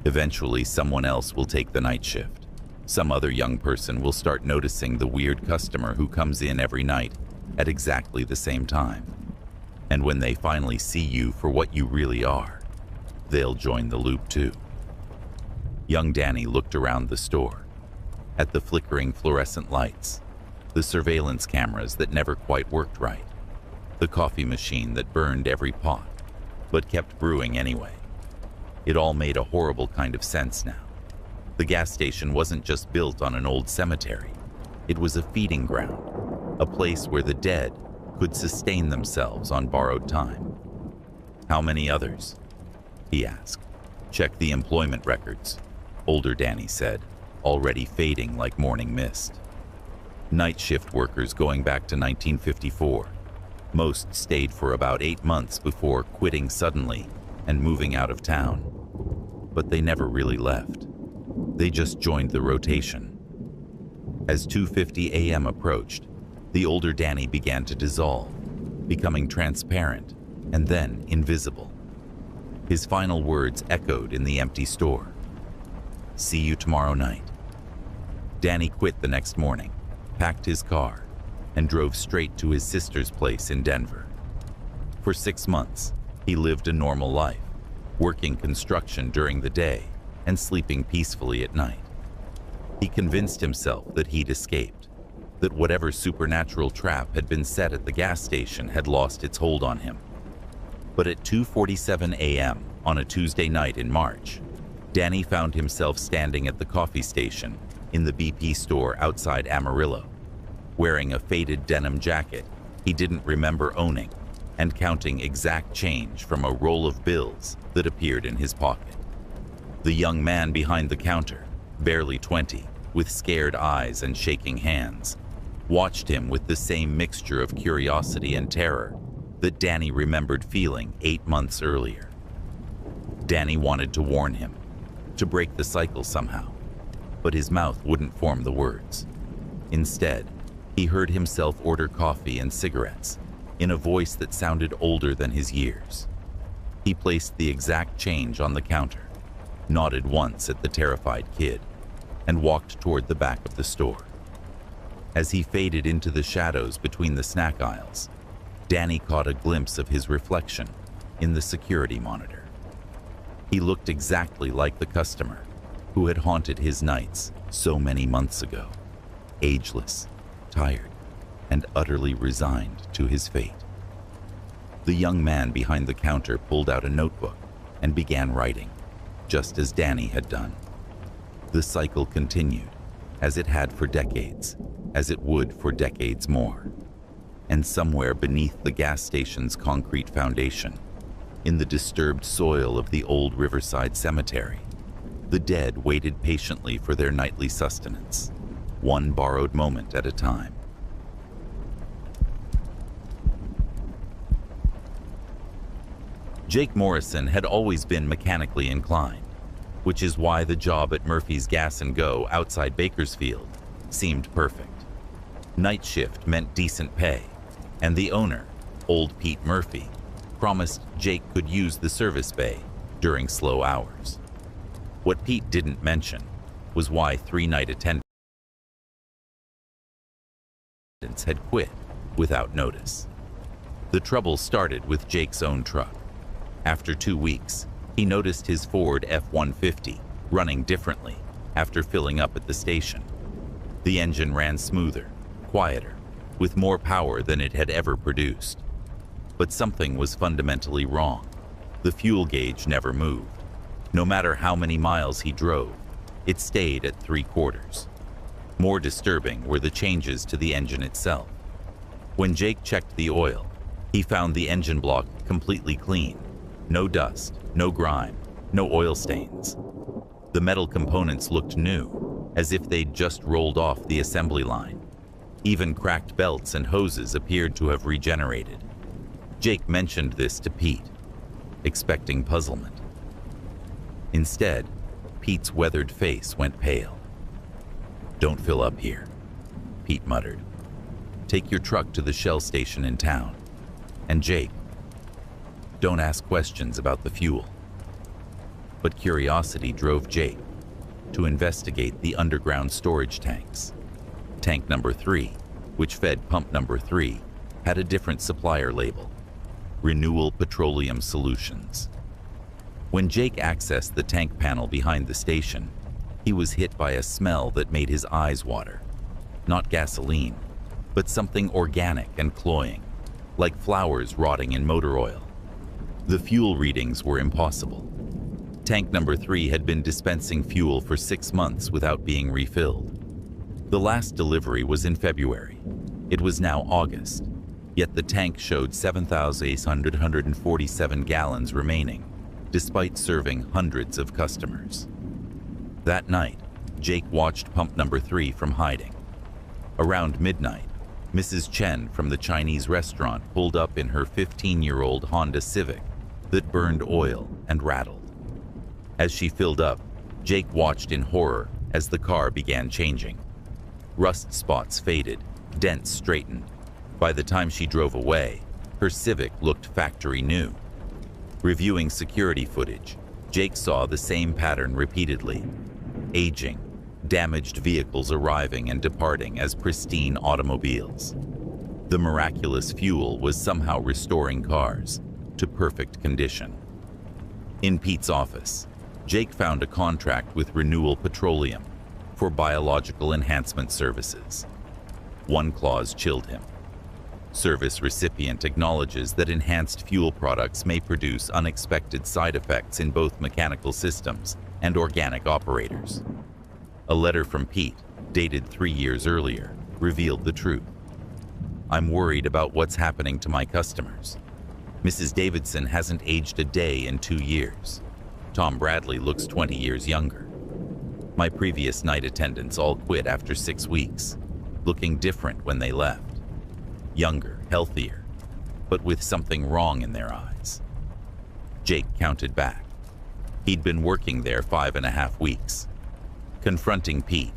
Eventually, someone else will take the night shift. Some other young person will start noticing the weird customer who comes in every night at exactly the same time. And when they finally see you for what you really are, they'll join the loop too." Young Danny looked around the store, at the flickering fluorescent lights, the surveillance cameras that never quite worked right, the coffee machine that burned every pot, but kept brewing anyway. It all made a horrible kind of sense now. The gas station wasn't just built on an old cemetery. It was a feeding ground, a place where the dead could sustain themselves on borrowed time. "How many others?" he asked. "Check the employment records," older Danny said, already fading like morning mist. "Night shift workers going back to 1954. Most stayed for about 8 months before quitting suddenly and moving out of town. But they never really left. They just joined the rotation." As 2:50 a.m. approached, the older Danny began to dissolve, becoming transparent and then invisible. His final words echoed in the empty store. "See you tomorrow night." Danny quit the next morning, packed his car, and drove straight to his sister's place in Denver. For 6 months, he lived a normal life, working construction during the day and sleeping peacefully at night. He convinced himself that he'd escaped, that whatever supernatural trap had been set at the gas station had lost its hold on him. But at 2:47 a.m. on a Tuesday night in March, Danny found himself standing at the coffee station in the BP store outside Amarillo, wearing a faded denim jacket he didn't remember owning and counting exact change from a roll of bills that appeared in his pocket. The young man behind the counter, barely 20, with scared eyes and shaking hands, watched him with the same mixture of curiosity and terror that Danny remembered feeling 8 months earlier. Danny wanted to warn him, to break the cycle somehow, but his mouth wouldn't form the words. Instead, he heard himself order coffee and cigarettes in a voice that sounded older than his years. He placed the exact change on the counter, nodded once at the terrified kid, and walked toward the back of the store. As he faded into the shadows between the snack aisles, Danny caught a glimpse of his reflection in the security monitor. He looked exactly like the customer who had haunted his nights so many months ago, ageless, tired, and utterly resigned to his fate. The young man behind the counter pulled out a notebook and began writing, just as Danny had done. The cycle continued, as it had for decades, as it would for decades more. And somewhere beneath the gas station's concrete foundation, in the disturbed soil of the old riverside cemetery, the dead waited patiently for their nightly sustenance, one borrowed moment at a time. Jake Morrison had always been mechanically inclined. which is why the job at Murphy's Gas and Go outside Bakersfield seemed perfect. Night shift meant decent pay, and the owner, old Pete Murphy, promised Jake could use the service bay during slow hours. What Pete didn't mention was why 3 night attendants had quit without notice. The trouble started with Jake's own truck. After 2 weeks, he noticed his Ford F-150 running differently after filling up at the station. The engine ran smoother, quieter, with more power than it had ever produced. But something was fundamentally wrong. The fuel gauge never moved. No matter how many miles he drove, it stayed at 3/4. More disturbing were the changes to the engine itself. When Jake checked the oil, he found the engine block completely clean. No dust, no grime, no oil stains. The metal components looked new, as if they'd just rolled off the assembly line. Even cracked belts and hoses appeared to have regenerated. Jake mentioned this to Pete, expecting puzzlement. Instead, Pete's weathered face went pale. "Don't fill up here," Pete muttered. "Take your truck to the Shell station in town. And Jake, don't ask questions about the fuel." But curiosity drove Jake to investigate the underground storage tanks. Tank number 3, which fed pump number 3, had a different supplier label: Renewal Petroleum Solutions. When Jake accessed the tank panel behind the station, he was hit by a smell that made his eyes water. Not gasoline, but something organic and cloying, like flowers rotting in motor oil. The fuel readings were impossible. Tank number 3 had been dispensing fuel for 6 months without being refilled. The last delivery was in February. It was now August, yet the tank showed 7,847 gallons remaining, despite serving hundreds of customers. That night, Jake watched pump number 3 from hiding. Around midnight, Mrs. Chen from the Chinese restaurant pulled up in her 15-year-old Honda Civic that burned oil and rattled. As she filled up, Jake watched in horror as the car began changing. Rust spots faded, dents straightened. By the time she drove away, her Civic looked factory new. Reviewing security footage, Jake saw the same pattern repeatedly: aging, damaged vehicles arriving and departing as pristine automobiles. The miraculous fuel was somehow restoring cars to perfect condition. In Pete's office, Jake found a contract with Renewal Petroleum for biological enhancement services. One clause chilled him. Service recipient acknowledges that enhanced fuel products may produce unexpected side effects in both mechanical systems and organic operators. A letter from Pete, dated 3 years earlier, revealed the truth. "I'm worried about what's happening to my customers. Mrs. Davidson hasn't aged a day in 2 years. Tom Bradley looks 20 years younger. My previous night attendants all quit after 6 weeks, looking different when they left. Younger, healthier, but with something wrong in their eyes." Jake counted back. He'd been working there 5.5 weeks. Confronting Pete,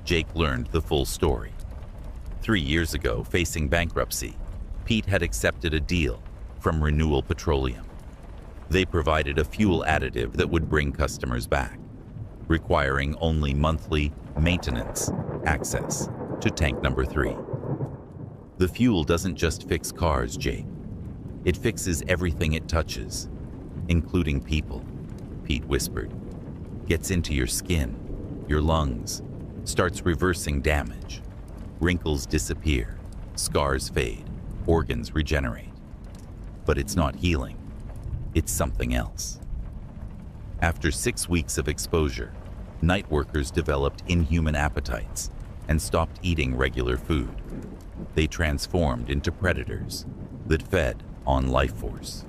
Jake learned the full story. 3 years ago, facing bankruptcy, Pete had accepted a deal from Renewal Petroleum. They provided a fuel additive that would bring customers back, requiring only monthly maintenance access to tank number 3. "The fuel doesn't just fix cars, Jake. It fixes everything it touches, including people," Pete whispered. "Gets into your skin, your lungs, starts reversing damage. Wrinkles disappear, scars fade, organs regenerate. But it's not healing. It's something else." After 6 weeks of exposure, night workers developed inhuman appetites and stopped eating regular food. They transformed into predators that fed on life force.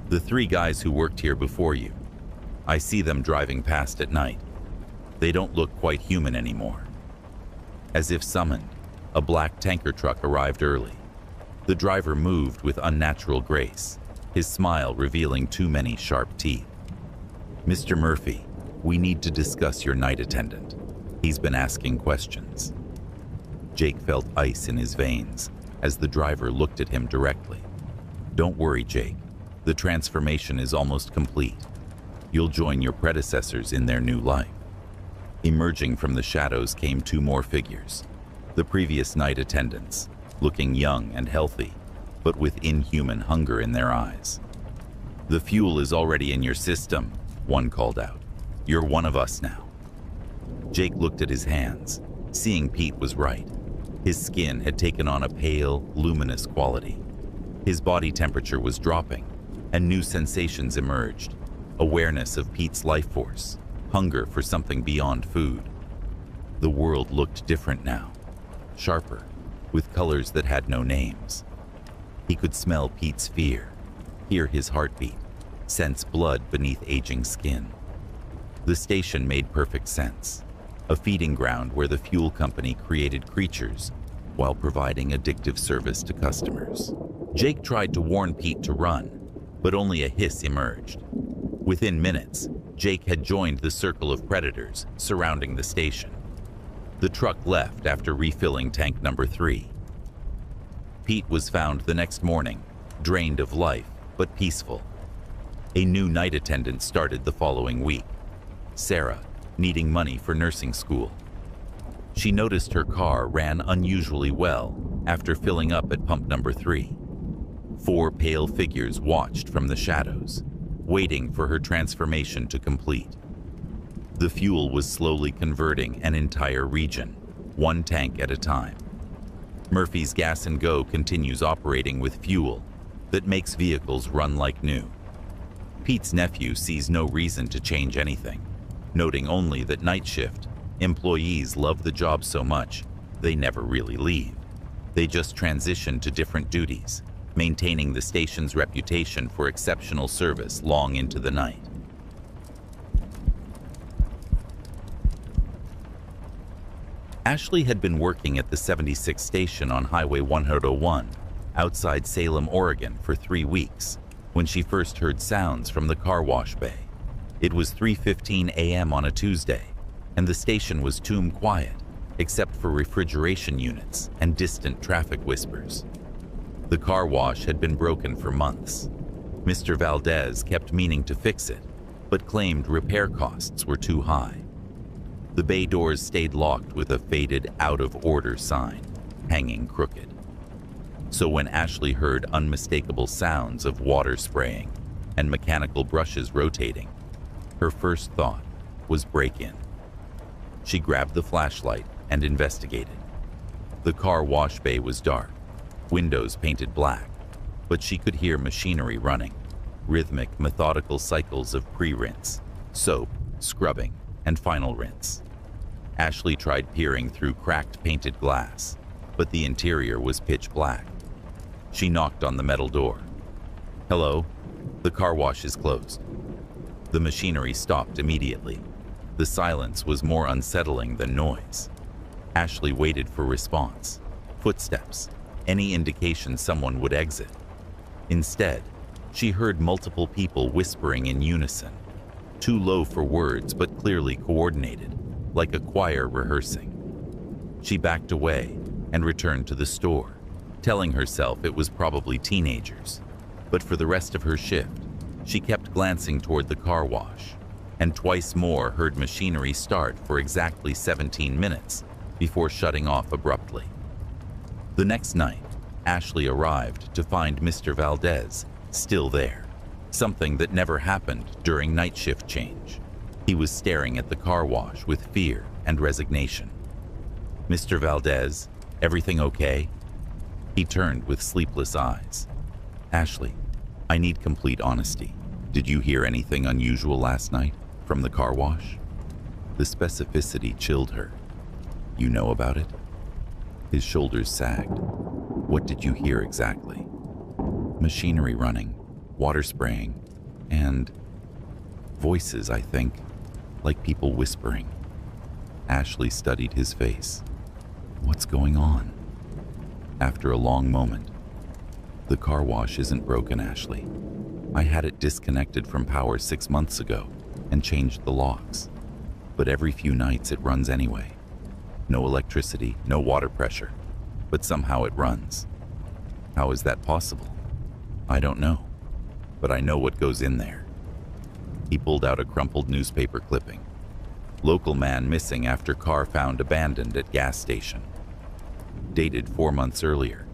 "The 3 guys who worked here before you, I see them driving past at night. They don't look quite human anymore." As if summoned, a black tanker truck arrived early. The driver moved with unnatural grace, his smile revealing too many sharp teeth. Mr. Murphy, we need to discuss your night attendant. He's been asking questions. Jake felt ice in his veins as the driver looked at him directly. Don't worry, Jake. The transformation is almost complete. You'll join your predecessors in their new life. Emerging from the shadows came two more figures. The previous night attendants, looking young and healthy, but with inhuman hunger in their eyes. The fuel is already in your system, one called out. You're one of us now. Jake looked at his hands, seeing Pete was right. His skin had taken on a pale, luminous quality. His body temperature was dropping, and new sensations emerged. Awareness of Pete's life force, hunger for something beyond food. The world looked different now, sharper, with colors that had no names. He could smell Pete's fear, hear his heartbeat, sense blood beneath aging skin. The station made perfect sense. A feeding ground where the fuel company created creatures while providing addictive service to customers. Jake tried to warn Pete to run, but only a hiss emerged. Within minutes, Jake had joined the circle of predators surrounding the station. The truck left after refilling tank number 3. Pete was found the next morning, drained of life but peaceful. A new night attendant started the following week, Sarah, needing money for nursing school. She noticed her car ran unusually well after filling up at pump number 3. 4 pale figures watched from the shadows, waiting for her transformation to complete. The fuel was slowly converting an entire region, one tank at a time. Murphy's Gas and Go continues operating with fuel that makes vehicles run like new. Pete's nephew sees no reason to change anything, noting only that night shift employees love the job so much they never really leave. They just transition to different duties, maintaining the station's reputation for exceptional service long into the night. Ashley had been working at the 76th station on Highway 101 outside Salem, Oregon for 3 weeks when she first heard sounds from the car wash bay. It was 3:15 a.m. on a Tuesday, and the station was tomb quiet, except for refrigeration units and distant traffic whispers. The car wash had been broken for months. Mr. Valdez kept meaning to fix it, but claimed repair costs were too high. The bay doors stayed locked with a faded out-of-order sign, hanging crooked. So when Ashley heard unmistakable sounds of water spraying and mechanical brushes rotating, her first thought was break-in. She grabbed the flashlight and investigated. The car wash bay was dark, windows painted black, but she could hear machinery running, rhythmic, methodical cycles of pre-rinse, soap, scrubbing, and final rinse. Ashley tried peering through cracked painted glass, but the interior was pitch black. She knocked on the metal door. "Hello, the car wash is closed." The machinery stopped immediately. The silence was more unsettling than noise. Ashley waited for response, footsteps, any indication someone would exit. Instead, she heard multiple people whispering in unison, too low for words but clearly coordinated, like a choir rehearsing. She backed away and returned to the store, telling herself it was probably teenagers. But for the rest of her shift, she kept glancing toward the car wash, and twice more heard machinery start for exactly 17 minutes before shutting off abruptly. The next night, Ashley arrived to find Mr. Valdez still there, something that never happened during night shift change. He was staring at the car wash with fear and resignation. "Mr. Valdez, everything okay?" He turned with sleepless eyes. "Ashley, I need complete honesty. Did you hear anything unusual last night from the car wash?" The specificity chilled her. "You know about it?" His shoulders sagged. "What did you hear exactly?" "Machinery running, water spraying, and voices, I think, like people whispering." Ashley studied his face. "What's going on?" After a long moment, "The car wash isn't broken, Ashley. I had it disconnected from power 6 months ago. and changed the locks. But every few nights it runs anyway. No electricity, no water pressure, but somehow it runs. How is that possible? I don't know, but I know what goes in there. He pulled out a crumpled newspaper clipping. Local man missing after car found abandoned at gas station. Dated 4 months earlier,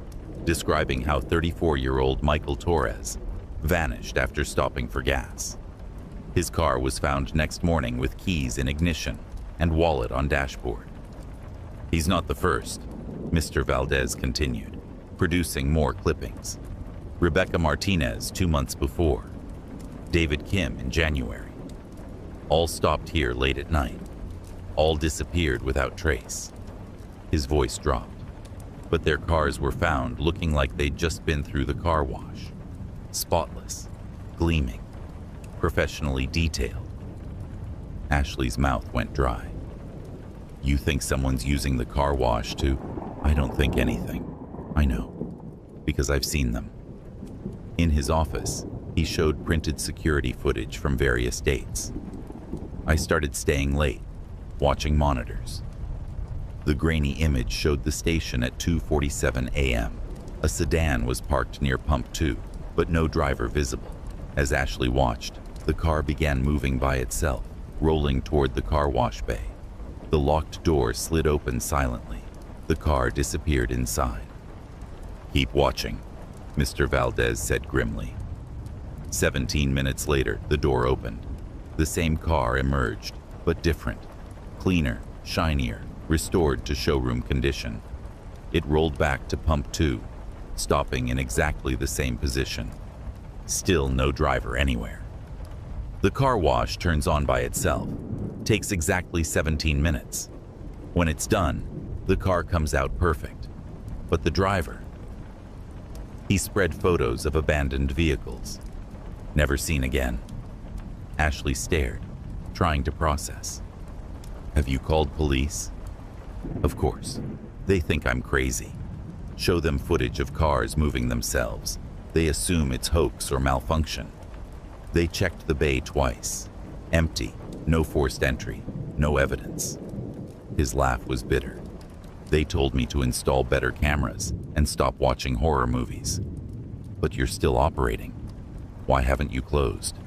describing how 34-year-old Michael Torres vanished after stopping for gas. His car was found next morning with keys in ignition and wallet on dashboard. He's not the first, Mr. Valdez continued, producing more clippings. Rebecca Martinez 2 months before. David Kim in January. All stopped here late at night. All disappeared without trace. His voice dropped, but their cars were found looking like they'd just been through the car wash. Spotless, gleaming, professionally detailed. Ashley's mouth went dry. You think someone's using the car wash to? I don't think anything. I know, because I've seen them. In his office, he showed printed security footage from various dates. I started staying late, watching monitors. The grainy image showed the station at 2:47 a.m. A sedan was parked near pump 2, but no driver visible. As Ashley watched, the car began moving by itself, rolling toward the car wash bay. The locked door slid open silently. The car disappeared inside. Keep watching, Mr. Valdez said grimly. 17 minutes later, the door opened. The same car emerged, but different. Cleaner, shinier, restored to showroom condition. It rolled back to pump 2, stopping in exactly the same position. Still no driver anywhere. The car wash turns on by itself. Takes exactly 17 minutes. When it's done, the car comes out perfect. But the driver? He spread photos of abandoned vehicles. Never seen again. Ashley stared, trying to process. Have you called police? Of course. They think I'm crazy. Show them footage of cars moving themselves. They assume it's hoax or malfunction. They checked the bay twice. Empty, no forced entry, no evidence. His laugh was bitter. They told me to install better cameras and stop watching horror movies. But you're still operating. Why haven't you closed?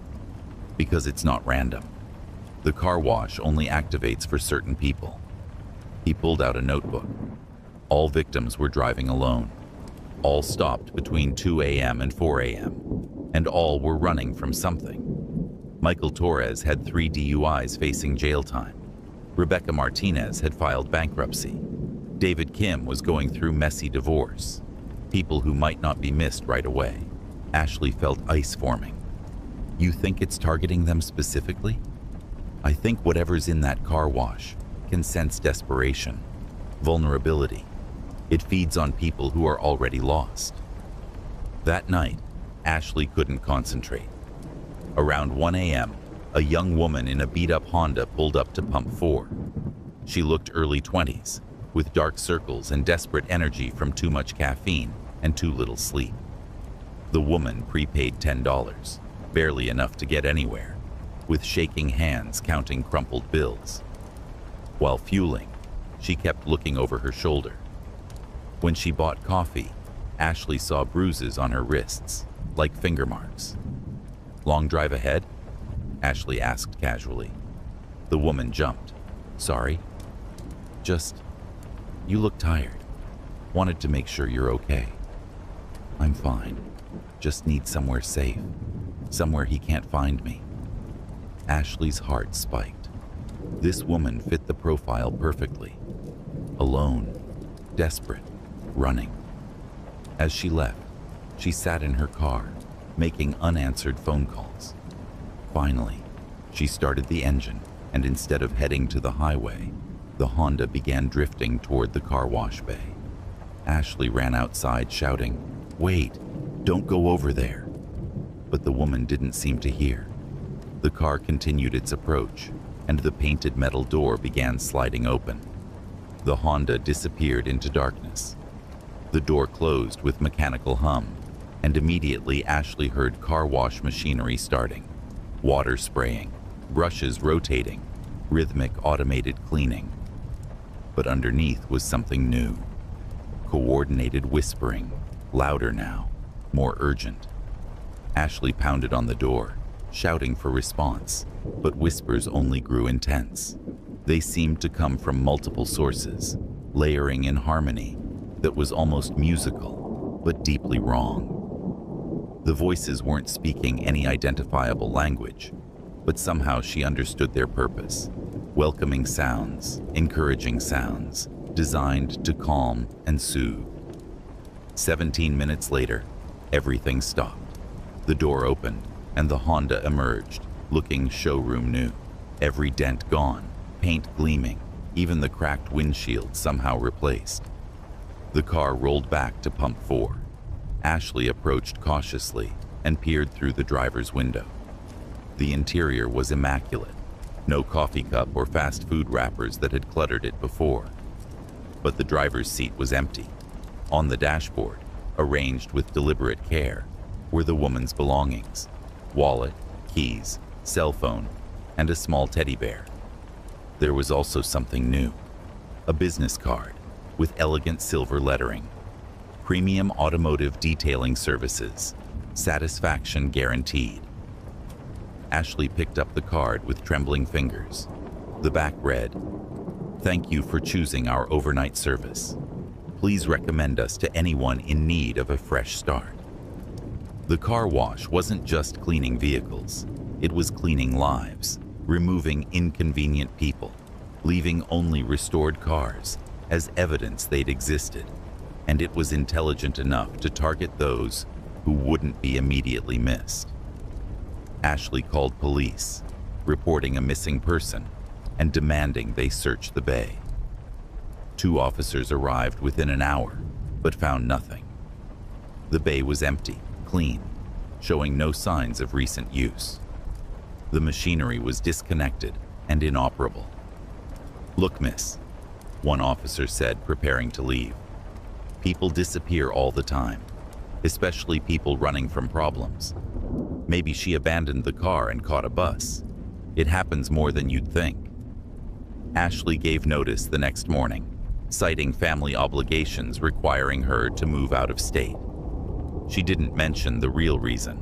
Because it's not random. The car wash only activates for certain people. He pulled out a notebook. All victims were driving alone. All stopped between 2 a.m. and 4 a.m. And all were running from something. Michael Torres had 3 DUIs facing jail time. Rebecca Martinez had filed bankruptcy. David Kim was going through messy divorce. People who might not be missed right away. Ashley felt ice forming. You think it's targeting them specifically? I think whatever's in that car wash can sense desperation, vulnerability. It feeds on people who are already lost. That night, Ashley couldn't concentrate. Around 1 a.m., a young woman in a beat-up Honda pulled up to pump 4. She looked early 20s, with dark circles and desperate energy from too much caffeine and too little sleep. The woman prepaid $10, barely enough to get anywhere, with shaking hands counting crumpled bills. While fueling, she kept looking over her shoulder. When she bought coffee, Ashley saw bruises on her wrists, like finger marks. Long drive ahead? Ashley asked casually. The woman jumped. Sorry. You look tired. Wanted to make sure you're okay. I'm fine. Just need somewhere safe. Somewhere he can't find me. Ashley's heart spiked. This woman fit the profile perfectly. Alone, desperate, running. As she left, she sat in her car, making unanswered phone calls. Finally, she started the engine, and instead of heading to the highway, the Honda began drifting toward the car wash bay. Ashley ran outside shouting, "Wait, don't go over there." But the woman didn't seem to hear. The car continued its approach, and the painted metal door began sliding open. The Honda disappeared into darkness. The door closed with mechanical hum, and immediately Ashley heard car wash machinery starting, water spraying, brushes rotating, rhythmic automated cleaning. But underneath was something new. Coordinated whispering, louder now, more urgent. Ashley pounded on the door, shouting for response, but whispers only grew intense. They seemed to come from multiple sources, layering in harmony that was almost musical, but deeply wrong. The voices weren't speaking any identifiable language, but somehow she understood their purpose. Welcoming sounds, encouraging sounds, designed to calm and soothe. 17 minutes later, everything stopped. The door opened, and the Honda emerged, looking showroom new. Every dent gone, paint gleaming, even the cracked windshield somehow replaced. The car rolled back to pump 4. Ashley approached cautiously and peered through the driver's window. The interior was immaculate, no coffee cup or fast food wrappers that had cluttered it before. But the driver's seat was empty. On the dashboard, arranged with deliberate care, were the woman's belongings: wallet, keys, cell phone, and a small teddy bear. There was also something new: a business card with elegant silver lettering. Premium automotive detailing services. Satisfaction guaranteed. Ashley picked up the card with trembling fingers. The back read, "Thank you for choosing our overnight service. Please recommend us to anyone in need of a fresh start." The car wash wasn't just cleaning vehicles. It was cleaning lives, removing inconvenient people, leaving only restored cars as evidence they'd existed. And it was intelligent enough to target those who wouldn't be immediately missed. Ashley called police, reporting a missing person and demanding they search the bay. 2 officers arrived within an hour, but found nothing. The bay was empty, clean, showing no signs of recent use. The machinery was disconnected and inoperable. "Look, miss," one officer said, preparing to leave. "People disappear all the time, especially people running from problems. Maybe she abandoned the car and caught a bus. It happens more than you'd think." Ashley gave notice the next morning, citing family obligations requiring her to move out of state. She didn't mention the real reason: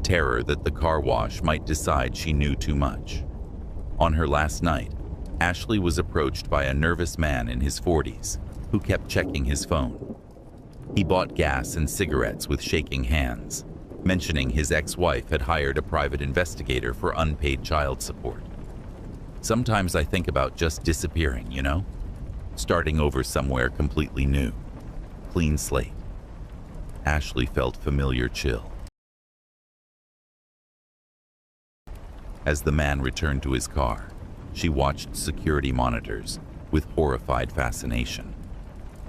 terror that the car wash might decide she knew too much. On her last night, Ashley was approached by a nervous man in his 40s who kept checking his phone. He bought gas and cigarettes with shaking hands, mentioning his ex-wife had hired a private investigator for unpaid child support. "Sometimes I think about just disappearing, you know? Starting over somewhere completely new. Clean slate." Ashley felt familiar chill. As the man returned to his car, she watched security monitors with horrified fascination.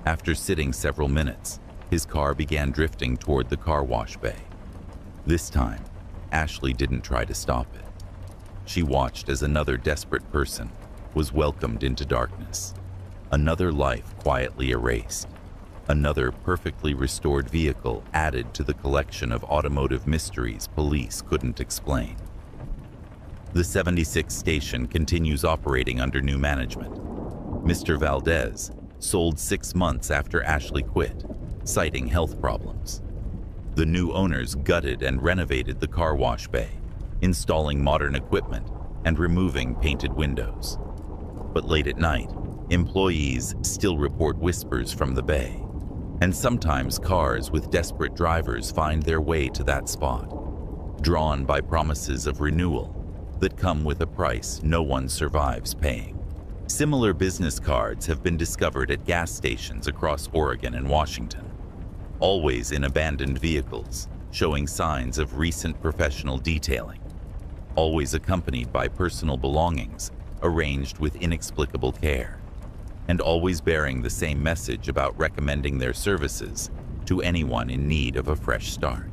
After sitting several minutes, his car began drifting toward the car wash bay. This time, Ashley didn't try to stop it. She watched as another desperate person was welcomed into darkness. Another life quietly erased. Another perfectly restored vehicle added to the collection of automotive mysteries police couldn't explain. The 76 station continues operating under new management. Mr. Valdez sold 6 months after Ashley quit, citing health problems. The new owners gutted and renovated the car wash bay, installing modern equipment and removing painted windows. But late at night, employees still report whispers from the bay, and sometimes cars with desperate drivers find their way to that spot, drawn by promises of renewal that come with a price no one survives paying. Similar business cards have been discovered at gas stations across Oregon and Washington, always in abandoned vehicles, showing signs of recent professional detailing, always accompanied by personal belongings arranged with inexplicable care, and always bearing the same message about recommending their services to anyone in need of a fresh start.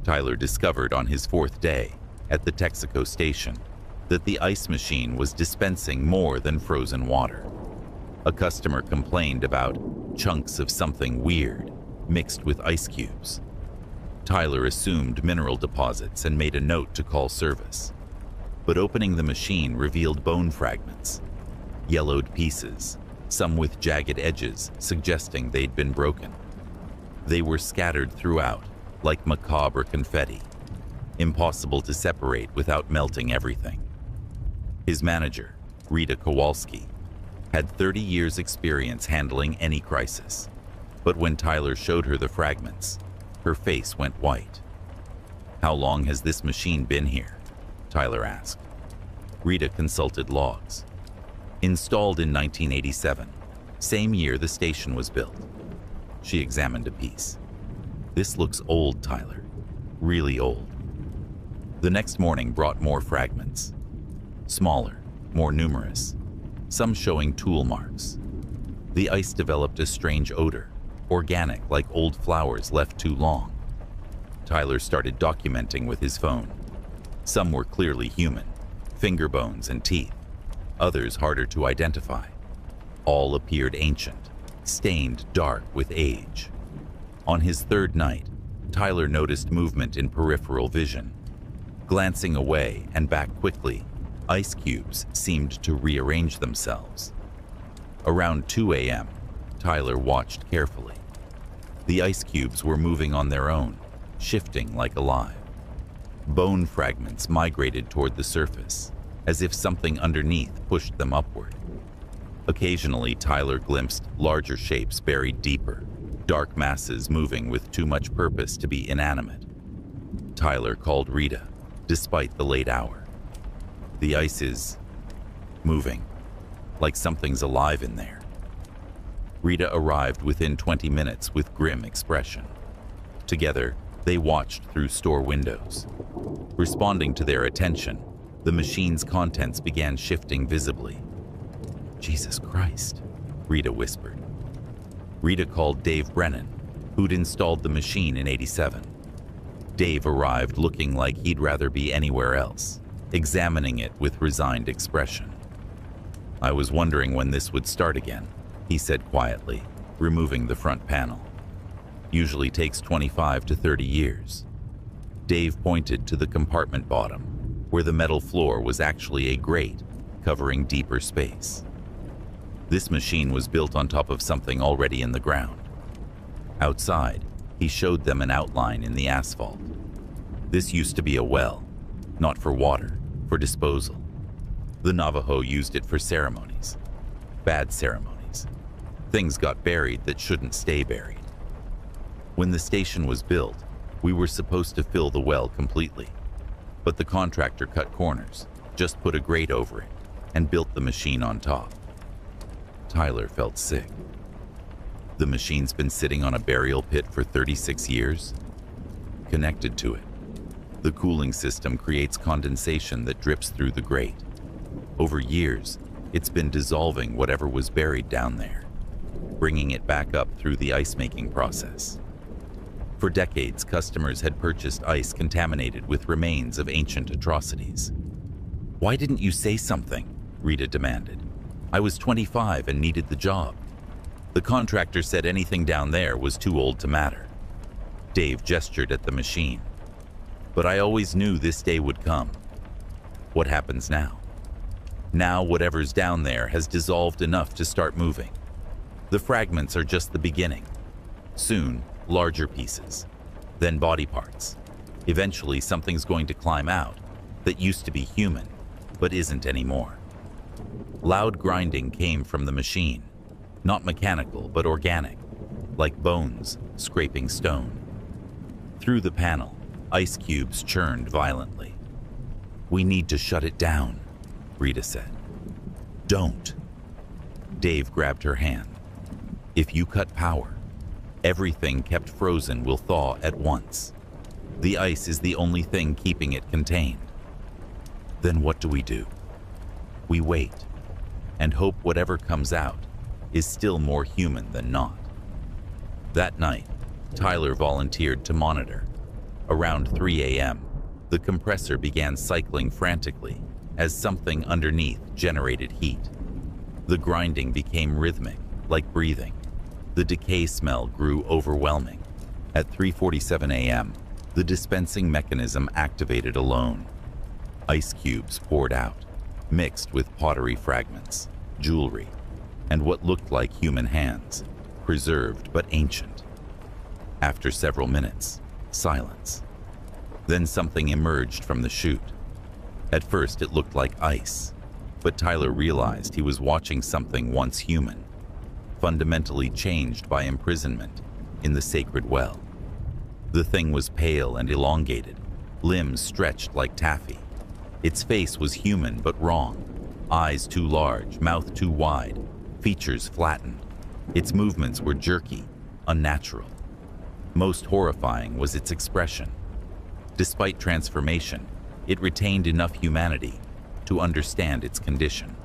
Tyler discovered on his 4th day at the Texaco station that the ice machine was dispensing more than frozen water. A customer complained about chunks of something weird mixed with ice cubes. Tyler assumed mineral deposits and made a note to call service. But opening the machine revealed bone fragments, yellowed pieces, some with jagged edges suggesting they'd been broken. They were scattered throughout, like macabre confetti, impossible to separate without melting everything. His manager, Rita Kowalski, had 30 years' experience handling any crisis. But when Tyler showed her the fragments, her face went white. "How long has this machine been here?" Tyler asked. Rita consulted logs. Installed in 1987, same year the station was built. She examined a piece. "This looks old, Tyler. Really old." The next morning brought more fragments. Smaller, more numerous, some showing tool marks. The ice developed a strange odor, organic like old flowers left too long. Tyler started documenting with his phone. Some were clearly human, finger bones and teeth. Others harder to identify. All appeared ancient, stained dark with age. On his third night, Tyler noticed movement in peripheral vision. Glancing away and back quickly, ice cubes seemed to rearrange themselves. Around 2 a.m., Tyler watched carefully. The ice cubes were moving on their own, shifting like alive. Bone fragments migrated toward the surface, as if something underneath pushed them upward. Occasionally, Tyler glimpsed larger shapes buried deeper, dark masses moving with too much purpose to be inanimate. Tyler called Rita, despite the late hour. "The ice is moving, like something's alive in there." Rita arrived within 20 minutes with grim expression. Together, they watched through store windows. Responding to their attention, the machine's contents began shifting visibly. "Jesus Christ," Rita whispered. Rita called Dave Brennan, who'd installed the machine in '87. Dave arrived looking like he'd rather be anywhere else, examining it with resigned expression. "I was wondering when this would start again," he said quietly, removing the front panel. "Usually takes 25 to 30 years. Dave pointed to the compartment bottom, where the metal floor was actually a grate covering deeper space. This machine was built on top of something already in the ground. Outside, he showed them an outline in the asphalt. This used to be a well, not for water, for disposal. The Navajo used it for ceremonies. Bad ceremonies. Things got buried that shouldn't stay buried. When the station was built, we were supposed to fill the well completely. But the contractor cut corners, just put a grate over it, and built the machine on top." Tyler felt sick. "The machine's been sitting on a burial pit for 36 years? Connected to it. The cooling system creates condensation that drips through the grate. Over years, it's been dissolving whatever was buried down there, bringing it back up through the ice-making process. For decades, customers had purchased ice contaminated with remains of ancient atrocities." "Why didn't you say something?" Rita demanded. "I was 25 and needed the job. The contractor said anything down there was too old to matter." Dave gestured at the machine. "But I always knew this day would come. What happens now? Now whatever's down there has dissolved enough to start moving. The fragments are just the beginning. Soon, larger pieces, then body parts. Eventually, something's going to climb out that used to be human, but isn't anymore." Loud grinding came from the machine, not mechanical, but organic, like bones scraping stone. Through the panel, ice cubes churned violently. "We need to shut it down," Rita said. "Don't." Dave grabbed her hand. "If you cut power, everything kept frozen will thaw at once. The ice is the only thing keeping it contained. Then what do? We wait, and hope whatever comes out is still more human than not." That night, Tyler volunteered to monitor. Around 3 a.m., the compressor began cycling frantically as something underneath generated heat. The grinding became rhythmic, like breathing. The decay smell grew overwhelming. At 3:47 a.m., The dispensing mechanism activated alone. Ice cubes poured out, mixed with pottery fragments, jewelry, and what looked like human hands, preserved but ancient. After several minutes, silence. Then something emerged from the chute. At first it looked like ice, but Tyler realized he was watching something once human, fundamentally changed by imprisonment in the sacred well. The thing was pale and elongated, limbs stretched like taffy. Its face was human but wrong, eyes too large, mouth too wide, features flattened. Its movements were jerky, unnatural. Most horrifying was its expression. Despite transformation, it retained enough humanity to understand its condition.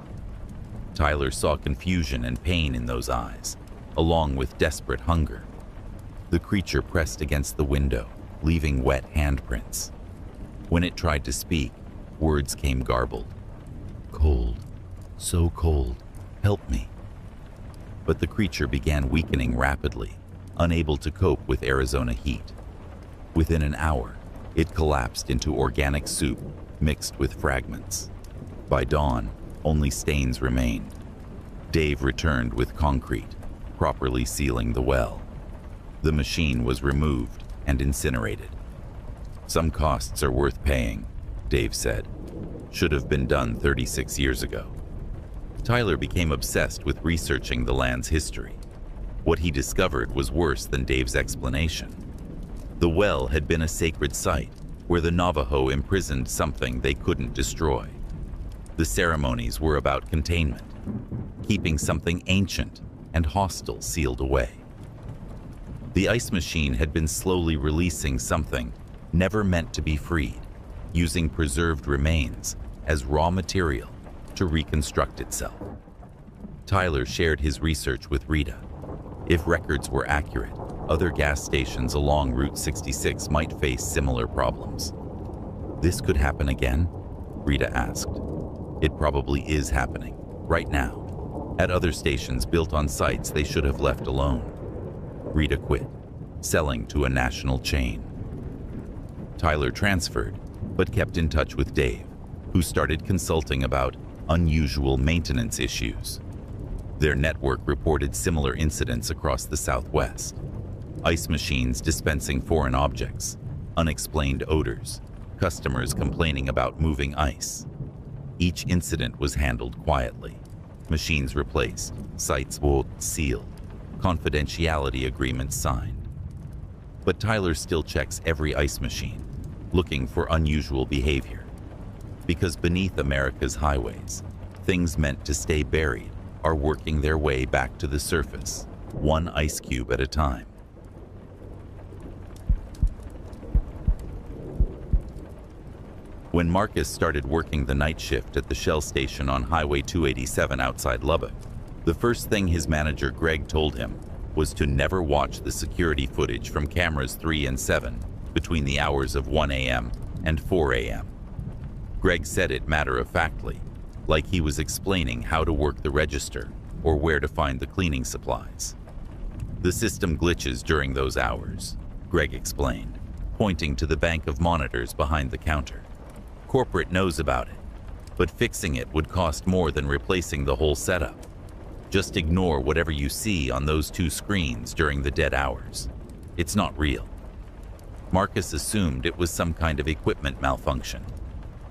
Tyler saw confusion and pain in those eyes, along with desperate hunger. The creature pressed against the window, leaving wet handprints. When it tried to speak, words came garbled. "Cold, so cold, help me." But the creature began weakening rapidly, unable to cope with Arizona heat. Within an hour, it collapsed into organic soup mixed with fragments. By dawn, only stains remained. Dave returned with concrete, properly sealing the well. The machine was removed and incinerated. "Some costs are worth paying," Dave said. "Should have been done 36 years ago." Tyler became obsessed with researching the land's history. What he discovered was worse than Dave's explanation. The well had been a sacred site where the Navajo imprisoned something they couldn't destroy. The ceremonies were about containment, keeping something ancient and hostile sealed away. The ice machine had been slowly releasing something never meant to be freed, using preserved remains as raw material to reconstruct itself. Tyler shared his research with Rita. If records were accurate, other gas stations along Route 66 might face similar problems. "This could happen again?" Rita asked. "It probably is happening, right now, at other stations built on sites they should have left alone." Rita quit, selling to a national chain. Tyler transferred, but kept in touch with Dave, who started consulting about unusual maintenance issues. Their network reported similar incidents across the Southwest. Ice machines dispensing foreign objects, unexplained odors, customers complaining about moving ice. Each incident was handled quietly. Machines replaced, sites sealed, confidentiality agreements signed. But Tyler still checks every ice machine, looking for unusual behavior. Because beneath America's highways, things meant to stay buried are working their way back to the surface, one ice cube at a time. When Marcus started working the night shift at the Shell station on Highway 287 outside Lubbock, the first thing his manager Greg told him was to never watch the security footage from cameras 3 and 7 between the hours of 1 a.m. and 4 a.m. Greg said it matter-of-factly, like he was explaining how to work the register or where to find the cleaning supplies. "The system glitches during those hours," Greg explained, pointing to the bank of monitors behind the counter. "Corporate knows about it, but fixing it would cost more than replacing the whole setup. Just ignore whatever you see on those 2 screens during the dead hours. It's not real." Marcus assumed it was some kind of equipment malfunction.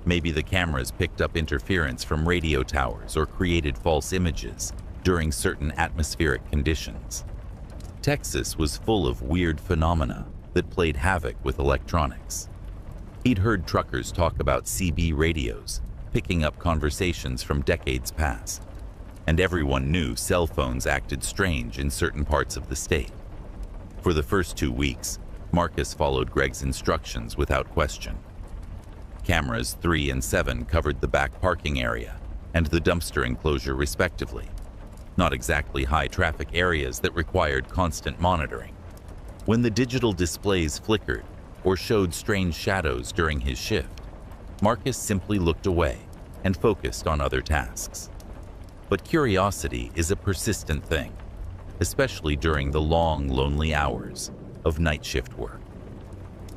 Maybe the cameras picked up interference from radio towers or created false images during certain atmospheric conditions. Texas was full of weird phenomena that played havoc with electronics. He'd heard truckers talk about CB radios picking up conversations from decades past, and everyone knew cell phones acted strange in certain parts of the state. For the first 2 weeks, Marcus followed Greg's instructions without question. Cameras 3 and 7 covered the back parking area and the dumpster enclosure respectively, not exactly high-traffic areas that required constant monitoring. When the digital displays flickered or showed strange shadows during his shift, Marcus simply looked away and focused on other tasks. But curiosity is a persistent thing, especially during the long, lonely hours of night shift work.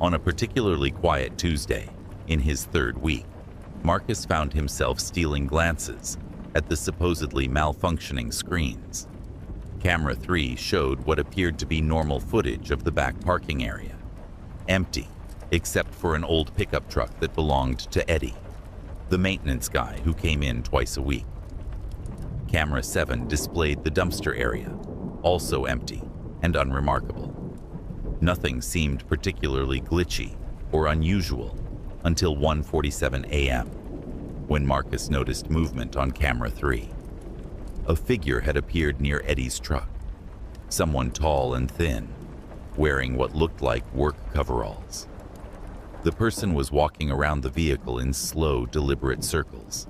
On a particularly quiet Tuesday, in his third week, Marcus found himself stealing glances at the supposedly malfunctioning screens. Camera 3 showed what appeared to be normal footage of the back parking area. Empty, except for an old pickup truck that belonged to Eddie, the maintenance guy who came in twice a week. Camera 7 displayed the dumpster area, also empty and unremarkable. Nothing seemed particularly glitchy or unusual until 1:47 a.m., when Marcus noticed movement on camera 3. A figure had appeared near Eddie's truck, someone tall and thin, wearing what looked like work coveralls. The person was walking around the vehicle in slow, deliberate circles,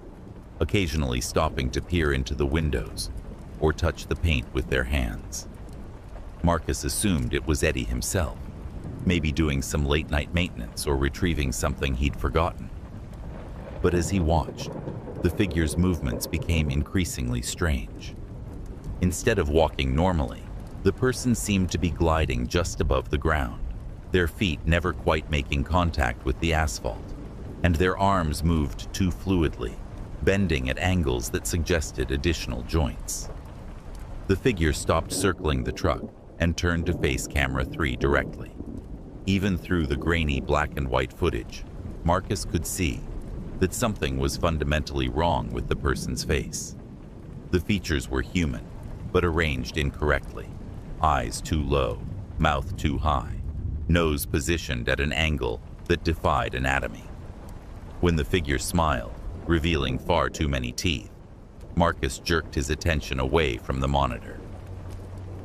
occasionally stopping to peer into the windows or touch the paint with their hands. Marcus assumed it was Eddie himself, maybe doing some late-night maintenance or retrieving something he'd forgotten. But as he watched, the figure's movements became increasingly strange. Instead of walking normally, the person seemed to be gliding just above the ground, their feet never quite making contact with the asphalt, and their arms moved too fluidly, bending at angles that suggested additional joints. The figure stopped circling the truck and turned to face camera 3 directly. Even through the grainy black and white footage, Marcus could see that something was fundamentally wrong with the person's face. The features were human, but arranged incorrectly. Eyes too low, mouth too high, nose positioned at an angle that defied anatomy. When the figure smiled, revealing far too many teeth, Marcus jerked his attention away from the monitor.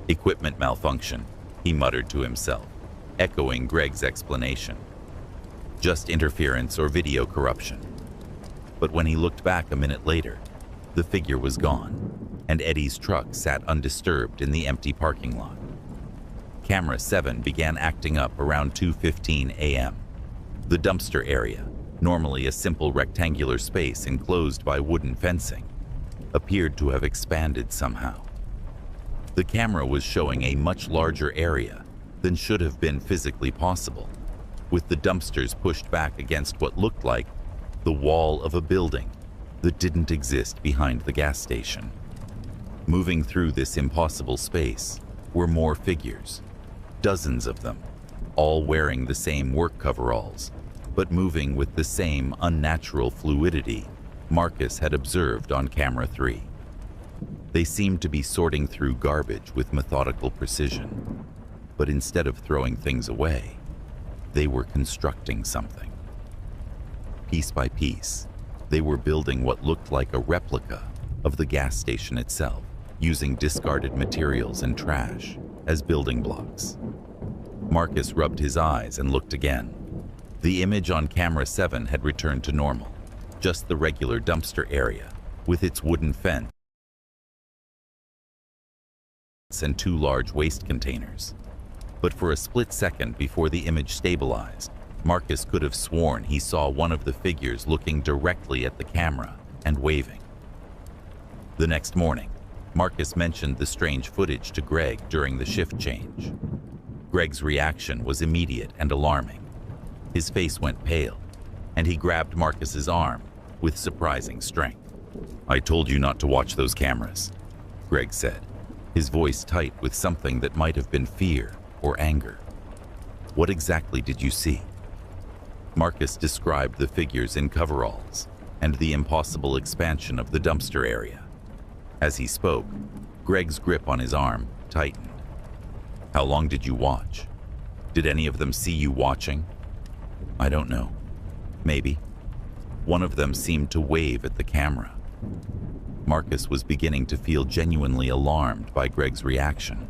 Equipment malfunction, he muttered to himself, echoing Greg's explanation. Just interference or video corruption. But when he looked back a minute later, the figure was gone, and Eddie's truck sat undisturbed in the empty parking lot. Camera 7 began acting up around 2:15 a.m. The dumpster area, normally a simple rectangular space enclosed by wooden fencing, appeared to have expanded somehow. The camera was showing a much larger area than should have been physically possible, with the dumpsters pushed back against what looked like the wall of a building that didn't exist behind the gas station. Moving through this impossible space were more figures, dozens of them, all wearing the same work coveralls, but moving with the same unnatural fluidity Marcus had observed on camera 3. They seemed to be sorting through garbage with methodical precision, but instead of throwing things away, they were constructing something. Piece by piece, they were building what looked like a replica of the gas station itself, using discarded materials and trash as building blocks. Marcus rubbed his eyes and looked again. The image on camera 7 had returned to normal, just the regular dumpster area, with its wooden fence and 2 large waste containers. But for a split second before the image stabilized, Marcus could have sworn he saw one of the figures looking directly at the camera and waving. The next morning, Marcus mentioned the strange footage to Greg during the shift change. Greg's reaction was immediate and alarming. His face went pale, and he grabbed Marcus's arm with surprising strength. "I told you not to watch those cameras," Greg said, his voice tight with something that might have been fear or anger. "What exactly did you see?" Marcus described the figures in coveralls and the impossible expansion of the dumpster area. As he spoke, Greg's grip on his arm tightened. "How long did you watch? Did any of them see you watching?" "I don't know. Maybe." One of them seemed to wave at the camera. Marcus was beginning to feel genuinely alarmed by Greg's reaction.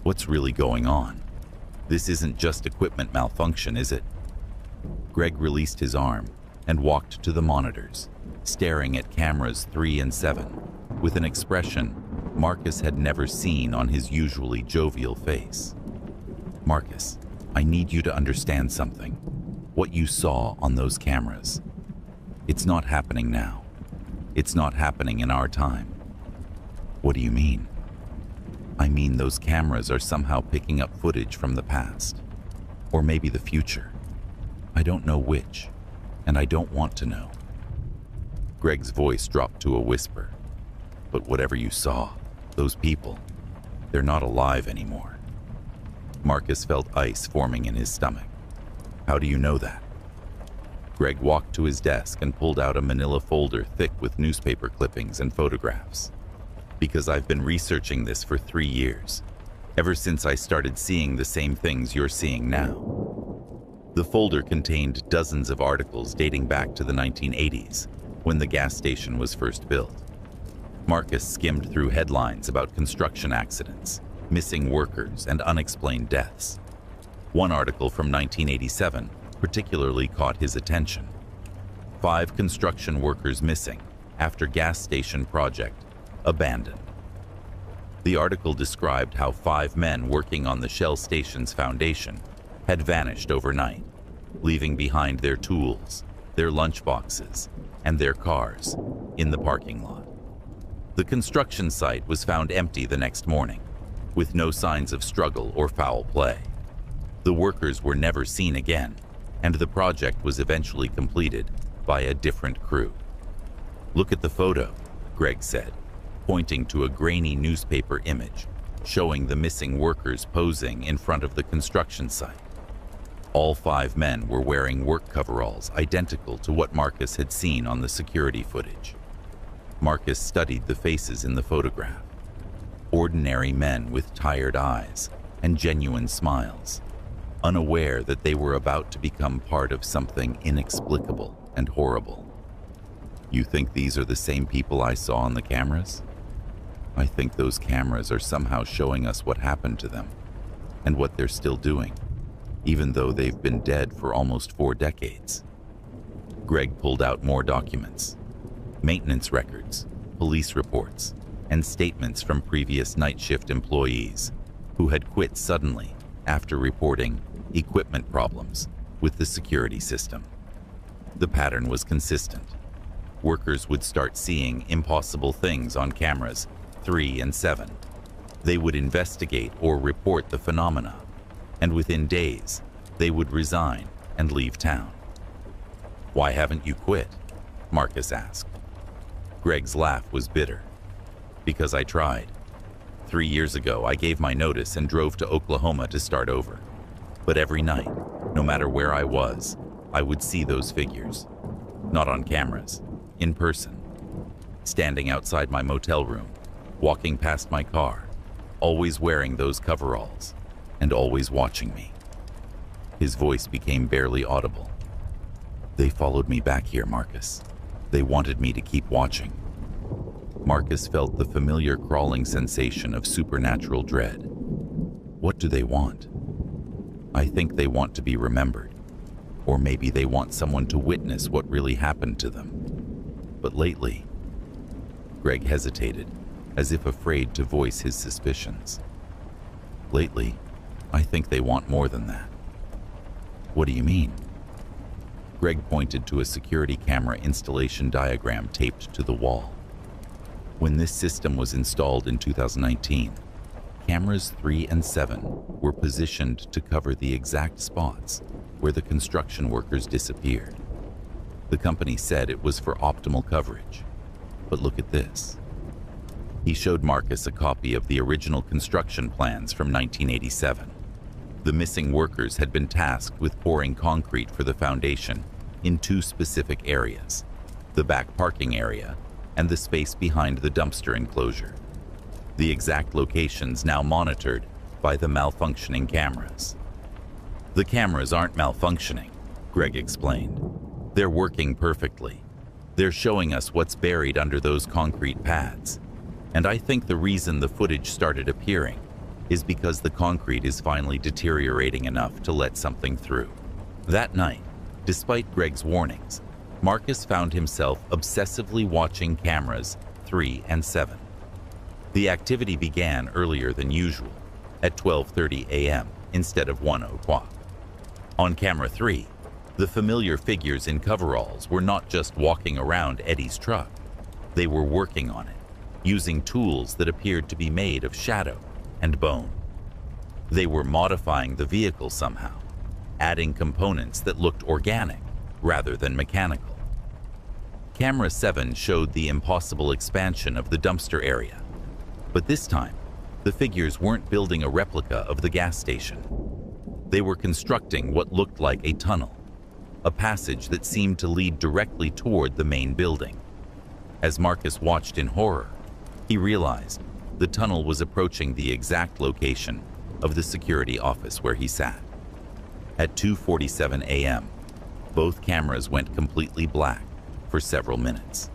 What's really going on? This isn't just equipment malfunction, is it? Greg released his arm and walked to the monitors, staring at cameras 3 and 7, with an expression Marcus had never seen on his usually jovial face. "Marcus, I need you to understand something. What you saw on those cameras. It's not happening now. It's not happening in our time." "What do you mean?" "I mean those cameras are somehow picking up footage from the past. Or maybe the future. I don't know which, and I don't want to know. Greg's voice dropped to a whisper. But whatever you saw, those people, they're not alive anymore. Marcus felt ice forming in his stomach. How do you know that? Greg walked to his desk and pulled out a manila folder thick with newspaper clippings and photographs. Because I've been researching this for 3 years, ever since I started seeing the same things you're seeing now. The folder contained dozens of articles dating back to the 1980s, when the gas station was first built. Marcus skimmed through headlines about construction accidents, missing workers, and unexplained deaths. One article from 1987 particularly caught his attention. 5 construction workers missing after gas station project abandoned. The article described how 5 men working on the Shell station's foundation had vanished overnight, leaving behind their tools, their lunchboxes, and their cars in the parking lot. The construction site was found empty the next morning, with no signs of struggle or foul play. The workers were never seen again, and the project was eventually completed by a different crew. Look at the photo, Greg said, pointing to a grainy newspaper image showing the missing workers posing in front of the construction site. All 5 men were wearing work coveralls identical to what Marcus had seen on the security footage. Marcus studied the faces in the photograph. Ordinary men with tired eyes and genuine smiles, unaware that they were about to become part of something inexplicable and horrible. You think these are the same people I saw on the cameras? I think those cameras are somehow showing us what happened to them and what they're still doing, even though they've been dead for almost 4 decades. Greg pulled out more documents, maintenance records, police reports, and statements from previous night shift employees who had quit suddenly after reporting equipment problems with the security system. The pattern was consistent. Workers would start seeing impossible things on cameras 3 and 7. They would investigate or report the phenomena, and within days, they would resign and leave town. "Why haven't you quit?" Marcus asked. Greg's laugh was bitter. "Because I tried. 3 years ago, I gave my notice and drove to Oklahoma to start over. But every night, no matter where I was, I would see those figures. Not on cameras, in person. Standing outside my motel room, walking past my car, always wearing those coveralls, and always watching me." His voice became barely audible. "They followed me back here, Marcus. They wanted me to keep watching." Marcus felt the familiar crawling sensation of supernatural dread. What do they want? I think they want to be remembered. Or maybe they want someone to witness what really happened to them. But lately, Greg hesitated, as if afraid to voice his suspicions. "Lately, I think they want more than that." "What do you mean?" Greg pointed to a security camera installation diagram taped to the wall. When this system was installed in 2019, cameras 3 and 7 were positioned to cover the exact spots where the construction workers disappeared. The company said it was for optimal coverage. But look at this. He showed Marcus a copy of the original construction plans from 1987. The missing workers had been tasked with pouring concrete for the foundation in 2 specific areas, the back parking area and the space behind the dumpster enclosure. The exact locations now monitored by the malfunctioning cameras. "The cameras aren't malfunctioning," Greg explained. "They're working perfectly. They're showing us what's buried under those concrete pads. And I think the reason the footage started appearing is because the concrete is finally deteriorating enough to let something through." That night, despite Greg's warnings, Marcus found himself obsessively watching cameras 3 and 7. The activity began earlier than usual, at 12:30 a.m. instead of 1 o'clock. On camera 3, the familiar figures in coveralls were not just walking around Eddie's truck. They were working on it, using tools that appeared to be made of shadow and bone. They were modifying the vehicle somehow, adding components that looked organic rather than mechanical. Camera 7 showed the impossible expansion of the dumpster area, but this time, the figures weren't building a replica of the gas station. They were constructing what looked like a tunnel, a passage that seemed to lead directly toward the main building. As Marcus watched in horror, he realized the tunnel was approaching the exact location of the security office where he sat. At 2:47 a.m., both cameras went completely black for several minutes.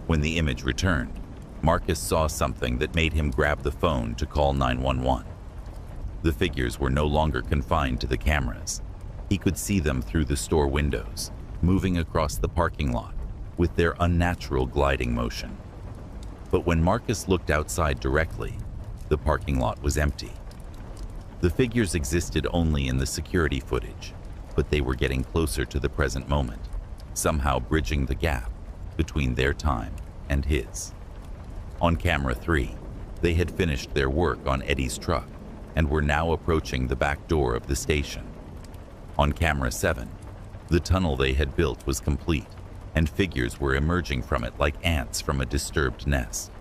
When the image returned, Marcus saw something that made him grab the phone to call 911. The figures were no longer confined to the cameras. He could see them through the store windows, moving across the parking lot with their unnatural gliding motion. But when Marcus looked outside directly, the parking lot was empty. The figures existed only in the security footage, but they were getting closer to the present moment, somehow bridging the gap between their time and his. On camera 3, they had finished their work on Eddie's truck and were now approaching the back door of the station. On camera 7, the tunnel they had built was complete, and figures were emerging from it like ants from a disturbed nest.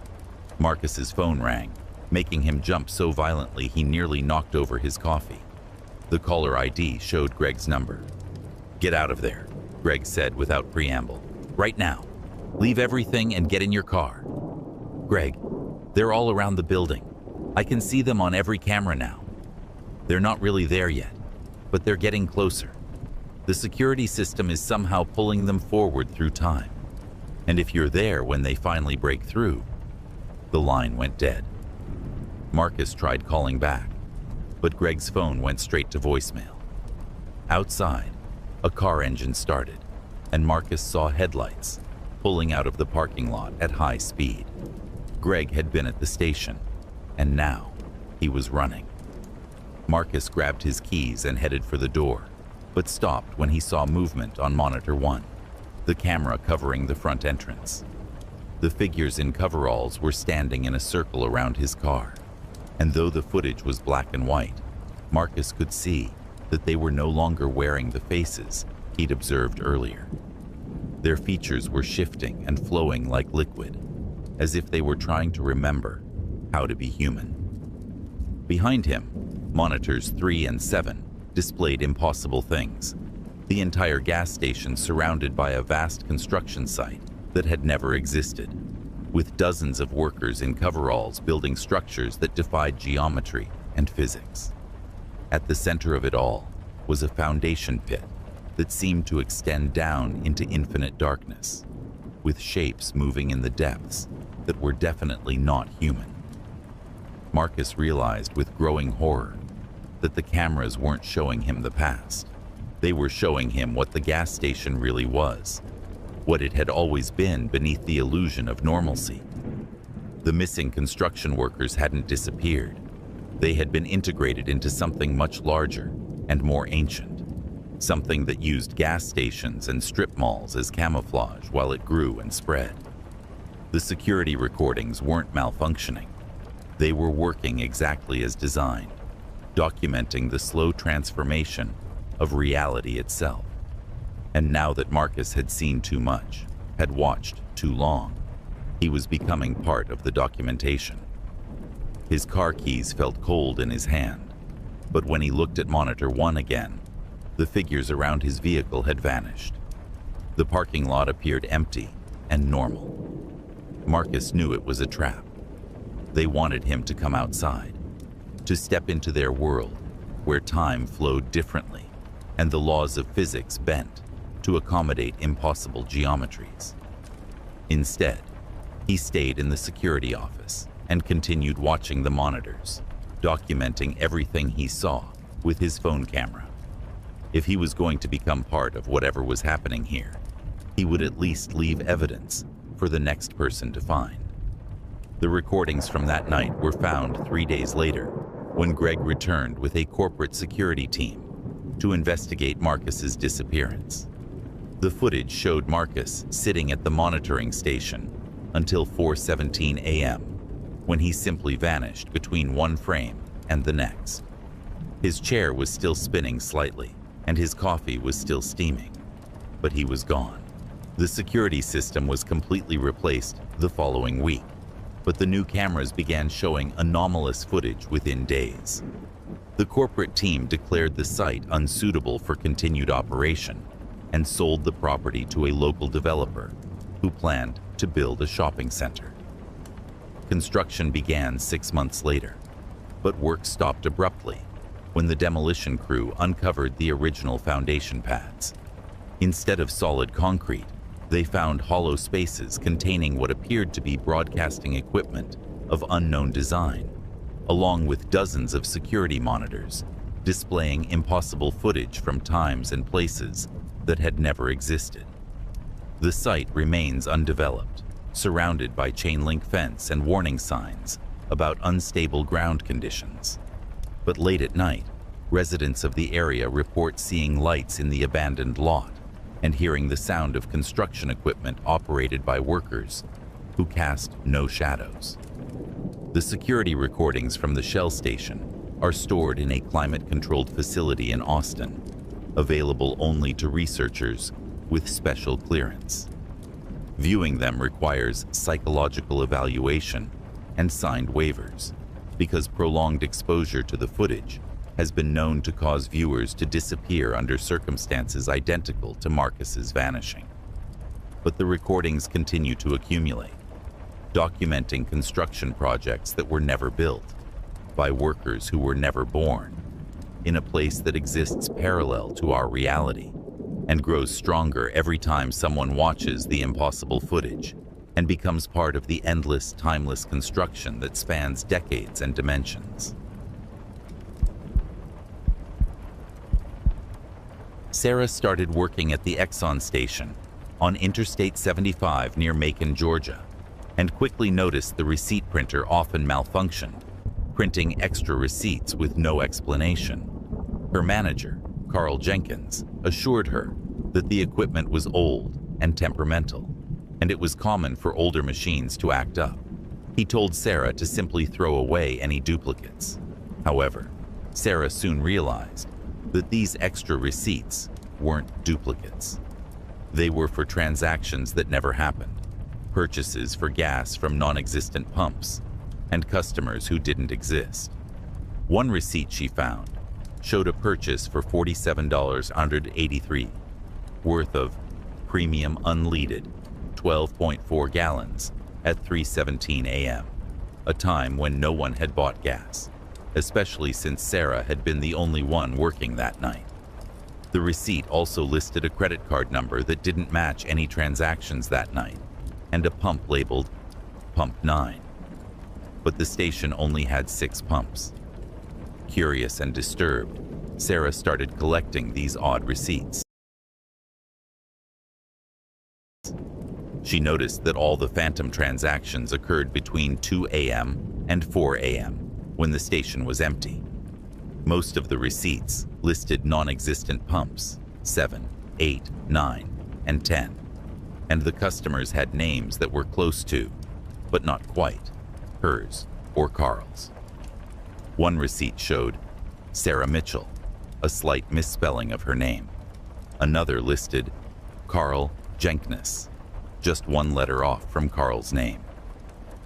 Marcus's phone rang, making him jump so violently he nearly knocked over his coffee. The caller ID showed Greg's number. "Get out of there," Greg said without preamble. "Right now. Leave everything and get in your car." "Greg, they're all around the building. I can see them on every camera now. They're not really there yet, but they're getting closer. The security system is somehow pulling them forward through time. And if you're there when they finally break through..." The line went dead. Marcus tried calling back, but Greg's phone went straight to voicemail. Outside, a car engine started, and Marcus saw headlights pulling out of the parking lot at high speed. Greg had been at the station, and now he was running. Marcus grabbed his keys and headed for the door, but stopped when he saw movement on monitor 1, the camera covering the front entrance. The figures in coveralls were standing in a circle around his car, and though the footage was black and white, Marcus could see that they were no longer wearing the faces he'd observed earlier. Their features were shifting and flowing like liquid, as if they were trying to remember how to be human. Behind him, monitors 3 and 7 displayed impossible things. The entire gas station surrounded by a vast construction site that had never existed, with dozens of workers in coveralls building structures that defied geometry and physics. At the center of it all was a foundation pit that seemed to extend down into infinite darkness, with shapes moving in the depths that were definitely not human. Marcus realized with growing horror that the cameras weren't showing him the past. They were showing him what the gas station really was, what it had always been beneath the illusion of normalcy. The missing construction workers hadn't disappeared. They had been integrated into something much larger and more ancient, something that used gas stations and strip malls as camouflage while it grew and spread. The security recordings weren't malfunctioning. They were working exactly as designed, documenting the slow transformation of reality itself. And now that Marcus had seen too much, had watched too long, he was becoming part of the documentation. His car keys felt cold in his hand, but when he looked at monitor 1 again, the figures around his vehicle had vanished. The parking lot appeared empty and normal. Marcus knew it was a trap. They wanted him to come outside, to step into their world where time flowed differently and the laws of physics bent to accommodate impossible geometries. Instead, he stayed in the security office and continued watching the monitors, documenting everything he saw with his phone camera. If he was going to become part of whatever was happening here, he would at least leave evidence for the next person to find. The recordings from that night were found 3 days later, when Greg returned with a corporate security team to investigate Marcus's disappearance. The footage showed Marcus sitting at the monitoring station until 4:17 a.m., when he simply vanished between one frame and the next. His chair was still spinning slightly, and his coffee was still steaming, but he was gone. The security system was completely replaced the following week, but the new cameras began showing anomalous footage within days. The corporate team declared the site unsuitable for continued operation and sold the property to a local developer who planned to build a shopping center. Construction began 6 months later, but work stopped abruptly when the demolition crew uncovered the original foundation pads. Instead of solid concrete, they found hollow spaces containing what appeared to be broadcasting equipment of unknown design, along with dozens of security monitors displaying impossible footage from times and places that had never existed. The site remains undeveloped, surrounded by chain-link fence and warning signs about unstable ground conditions. But late at night, residents of the area report seeing lights in the abandoned lot and hearing the sound of construction equipment operated by workers who cast no shadows. The security recordings from the Shell station are stored in a climate-controlled facility in Austin, available only to researchers with special clearance. Viewing them requires psychological evaluation and signed waivers, because prolonged exposure to the footage has been known to cause viewers to disappear under circumstances identical to Marcus's vanishing. But the recordings continue to accumulate, documenting construction projects that were never built, by workers who were never born, in a place that exists parallel to our reality, and grows stronger every time someone watches the impossible footage and becomes part of the endless, timeless construction that spans decades and dimensions. Sarah started working at the Exxon station on Interstate 75 near Macon, Georgia, and quickly noticed the receipt printer often malfunctioned, printing extra receipts with no explanation. Her manager, Carl Jenkins, assured her that the equipment was old and temperamental, and it was common for older machines to act up. He told Sarah to simply throw away any duplicates. However, Sarah soon realized that these extra receipts weren't duplicates. They were for transactions that never happened, purchases for gas from non-existent pumps, and customers who didn't exist. One receipt she found showed a purchase for $47.83 worth of premium unleaded 12.4 gallons at 3:17 a.m., a time when no one had bought gas, especially since Sarah had been the only one working that night. The receipt also listed a credit card number that didn't match any transactions that night, and a pump labeled Pump 9. But the station only had 6 pumps. Curious and disturbed, Sarah started collecting these odd receipts. She noticed that all the phantom transactions occurred between 2 a.m. and 4 a.m. when the station was empty. Most of the receipts listed non-existent pumps, 7, 8, 9, and 10, and the customers had names that were close to, but not quite, hers or Carl's. One receipt showed Sarah Mitchell, a slight misspelling of her name. Another listed Carl Jenkins, just one letter off from Carl's name.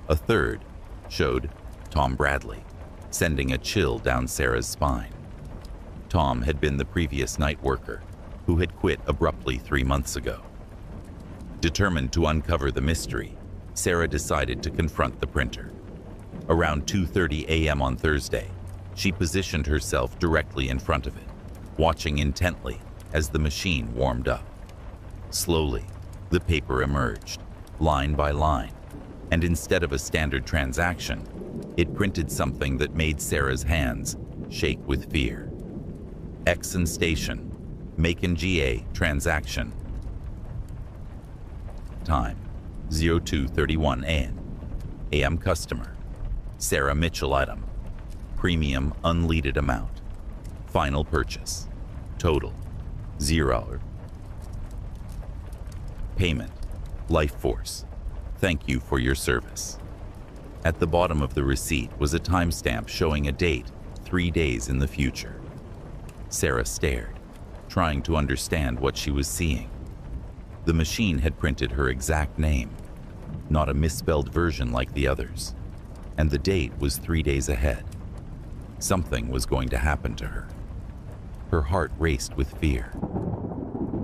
A third showed Tom Bradley, sending a chill down Sarah's spine. Tom had been the previous night worker who had quit abruptly 3 months ago. Determined to uncover the mystery, Sarah decided to confront the printer. Around 2:30 a.m. on Thursday, she positioned herself directly in front of it, watching intently as the machine warmed up. Slowly, the paper emerged, line by line, and instead of a standard transaction, it printed something that made Sarah's hands shake with fear. Exxon Station, Macon, GA, transaction. Time, 02:31 a.m. AM customer, Sarah Mitchell item, premium unleaded amount, final purchase, total, $0. Payment, Life Force, thank you for your service. At the bottom of the receipt was a timestamp showing a date 3 days in the future. Sarah stared, trying to understand what she was seeing. The machine had printed her exact name, not a misspelled version like the others, and the date was 3 days ahead. Something was going to happen to her. Her heart raced with fear.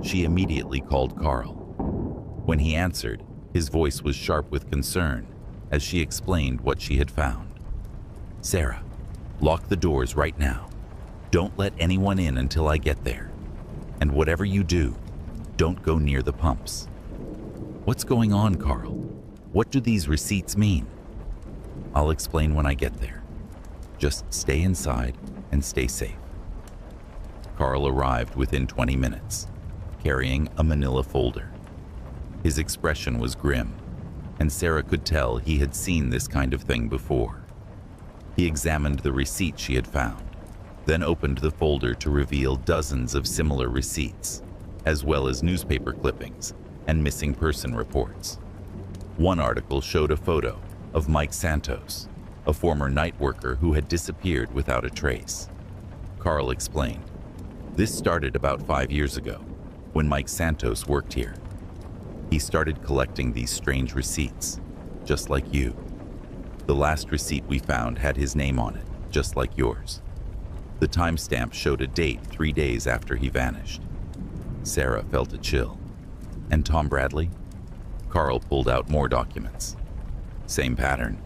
She immediately called Carl. When he answered, his voice was sharp with concern as she explained what she had found. "Sarah, lock the doors right now. Don't let anyone in until I get there. And whatever you do, don't go near the pumps." "What's going on, Carl? What do these receipts mean?" "I'll explain when I get there. Just stay inside and stay safe." Carl arrived within 20 minutes, carrying a manila folder. His expression was grim, and Sarah could tell he had seen this kind of thing before. He examined the receipt she had found, then opened the folder to reveal dozens of similar receipts, as well as newspaper clippings and missing person reports. One article showed a photo of Mike Santos, a former night worker who had disappeared without a trace. Carl explained, "This started about 5 years ago, when Mike Santos worked here. He started collecting these strange receipts, just like you. The last receipt we found had his name on it, just like yours. The timestamp showed a date 3 days after he vanished." Sarah felt a chill. "And Tom Bradley?" Carl pulled out more documents. "Same pattern.